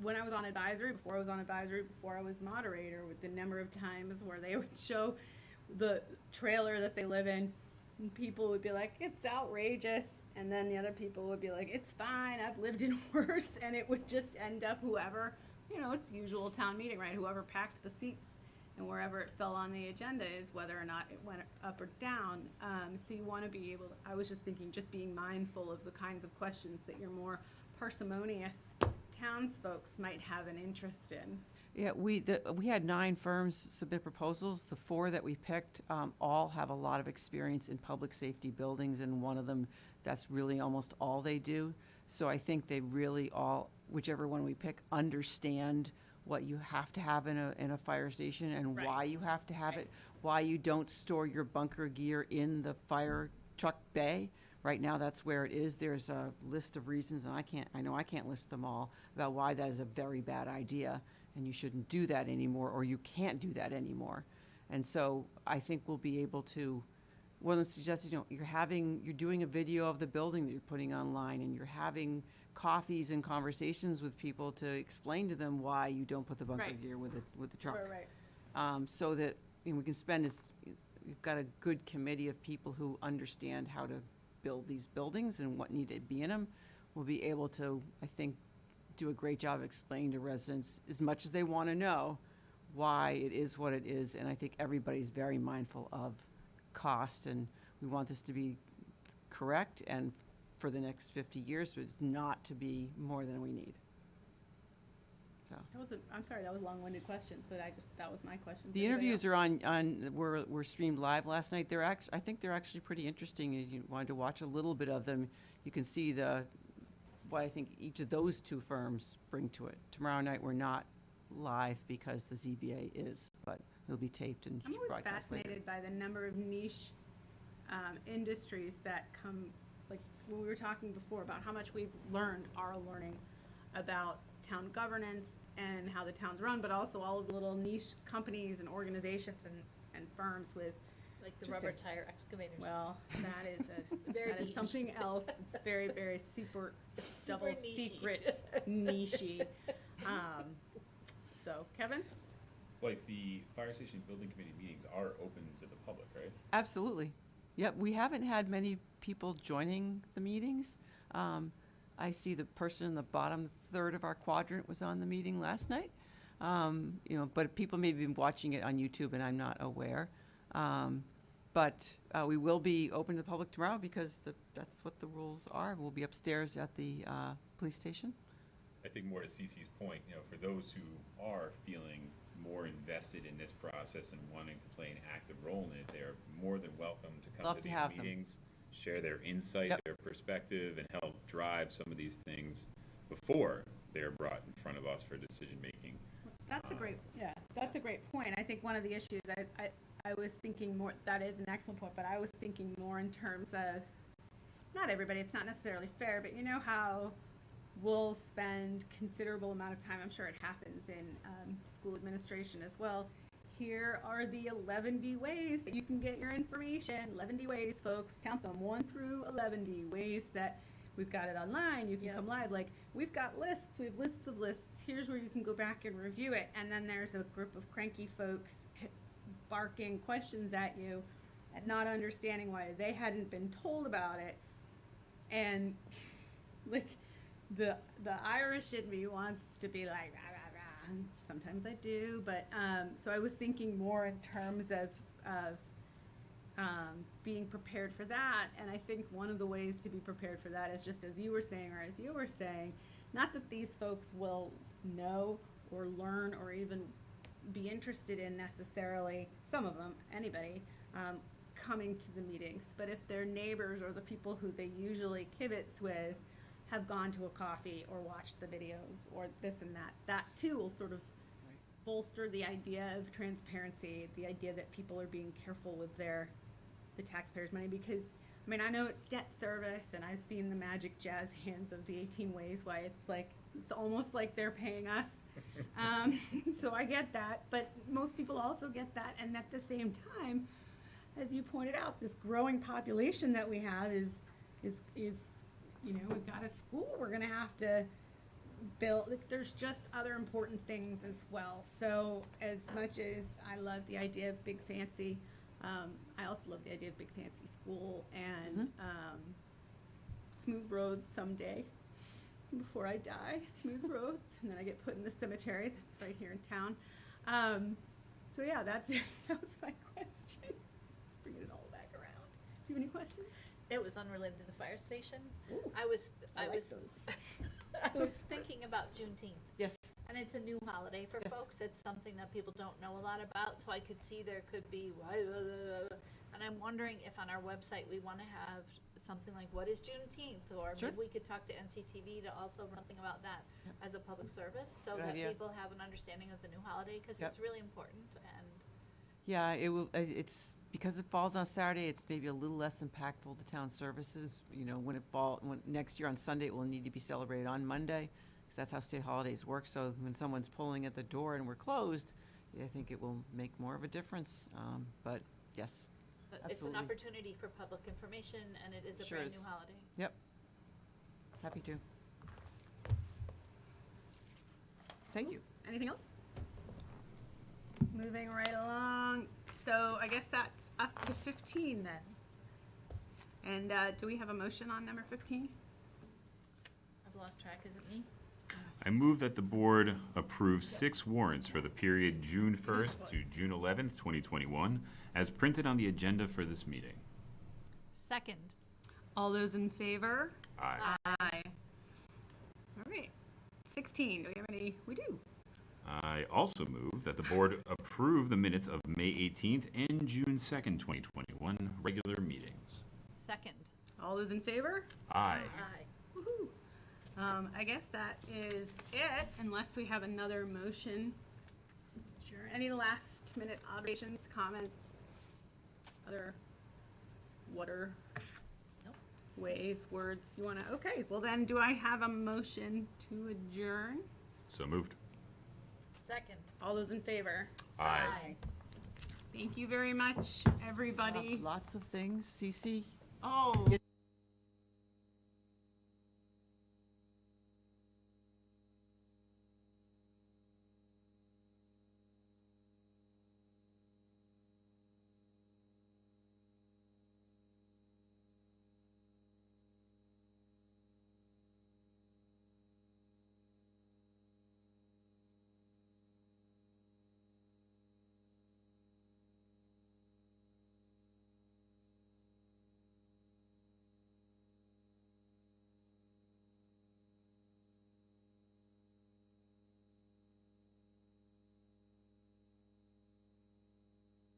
when I was on advisory, before I was moderator, with the number of times where they would show the trailer that they live in, and people would be like, it's outrageous, and then the other people would be like, it's fine, I've lived in worse, and it would just end up whoever, it's usual town meeting, right? Whoever packed the seats and wherever it fell on the agenda is whether or not it went up or down. So you want to be able to, I was just thinking, just being mindful of the kinds of questions that your more parsimonious townsfolks might have an interest in. Yeah, we had 9 firms submit proposals. The 4 that we picked all have a lot of experience in public safety buildings, and one of them, that's really almost all they do. So I think they really all, whichever one we pick, understand what you have to have in a fire station and why you have to have it, why you don't store your bunker gear in the fire truck bay. Right now, that's where it is. There's a list of reasons, and I know I can't list them all, about why that is a very bad idea, and you shouldn't do that anymore, or you can't do that anymore. And so I think we'll be able to one of them suggested, you're doing a video of the building that you're putting online, and you're having coffees and conversations with people to explain to them why you don't put the bunker Right. gear with the truck. Right. So that we can we've got a good committee of people who understand how to build these buildings and what need to be in them. We'll be able to, I think, do a great job of explaining to residents as much as they want to know why it is what it is. And I think everybody's very mindful of cost, and we want this to be correct and for the next 50 years, but it's not to be more than we need. So. I'm sorry, that was long-winded questions, but that was my question. The interviews are were streamed live last night. I think they're actually pretty interesting. If you wanted to watch a little bit of them, you can see what I think each of those two firms bring to it. Tomorrow night, we're not live because the ZBA is, but it'll be taped and I'm always broadcast later. fascinated by the number of niche industries that come, like when we were talking before about how much we've are learning about town governance and how the town's run, but also all of the little niche companies and organizations and firms with, Like the Just rubber a- tire excavators. well, Very that is niche. something else. It's very, very super double niche-y. secret niche-y. So, Kevin? Like the fire station building committee meetings are open to the public, right? Absolutely. Yep, we haven't had many people joining the meetings. I see the person in the bottom third of our quadrant was on the meeting last night. But people may have been watching it on YouTube and I'm not aware. But we will be open to the public tomorrow because that's what the rules are. We'll be upstairs at the police station. I think more to Cece's point, for those who are feeling more invested in this process and wanting to play an active role in it, they're more than welcome to come Love to to these have them. meetings, share their insight, Yep. their perspective, and help drive some of these things before they're brought in front of us for decision making. That's a great point. I think one of the issues I was thinking more, that is an excellent point, but I was thinking more in terms of, not everybody, it's not necessarily fair, but you know how we'll spend considerable amount of time, I'm sure it happens in school administration as well. Here are the 11 ways that you can get your information. 11 ways, folks, count them, 1 through 11 ways that we've got it online, you can come live. Like, we've got lists, we have lists of lists. Here's where you can go back and review it. And then there's a group of cranky folks barking questions at you and not understanding why they hadn't been told about it. And like the Irish in me wants to be like, rah, rah, rah. Sometimes I do, but so I was thinking more in terms of being prepared for that. And I think one of the ways to be prepared for that is just as you were saying, not that these folks will know or learn or even be interested in necessarily, some of them, anybody, coming to the meetings, but if their neighbors or the people who they usually kibitz with have gone to a coffee or watched the videos or this and that too will sort of bolster the idea of transparency, the idea that people are being careful with the taxpayers' money. Because I mean, I know it's debt service and I've seen the magic jazz hands of the 18 ways why it's almost like they're paying us. So I get that, but most people also get that. And at the same time, as you pointed out, this growing population that we have is we've got a school we're gonna have to build. Like, there's just other important things as well. So as much as I love the idea of big fancy, I also love the idea of big fancy school and smooth roads someday before I die. Smooth roads, and then I get put in the cemetery that's right here in town. So yeah, that's it. That was my question. Bringing it all back around. Do you have any questions? It was unrelated to the fire station. Ooh, I was those. I was thinking about Juneteenth. Yes. And it's a new holiday for Yes. folks. It's something that people don't know a lot about. So I could see there could be, and I'm wondering if on our website we want to have something like, what is Juneteenth? Or Sure. maybe we could talk to NCTV to also run something about that as a public service so Good that idea. people have an understanding of the new holiday because Yep. it's really important. And Yeah, it will. It's because it falls on Saturday. It's maybe a little less impactful to town services. When next year on Sunday, it will need to be celebrated on Monday, because that's how state holidays work. So when someone's pulling at the door and we're closed, I think it will make more of a difference. But yes, But it's an Absolutely. opportunity for public information, and it is a Sure brand is. new holiday. Yep. Happy to. Thank you. Anything else? Moving right along. So I guess that's up to 15 then. And do we have a motion on number 15? I've lost track, is it me? I move that the board approve 6 warrants for the period June 1st to June 11th, 2021, as printed on the agenda for this meeting. Second. All those in favor? Aye. Aye. All right. 16. Do we have any? We do. I also move that the board approve the minutes of May 18th and June 2nd, 2021, regular meetings. Second. All those in favor? Aye. Aye. Woohoo. I guess that is it, unless we have another motion. Sure. Any last minute observations, comments, other water Nope. ways, words you want to? Okay, well then, do I have a motion to adjourn? So moved. Second. All those in favor? Aye. Thank you very much, everybody. Lots of things. Cece? Oh.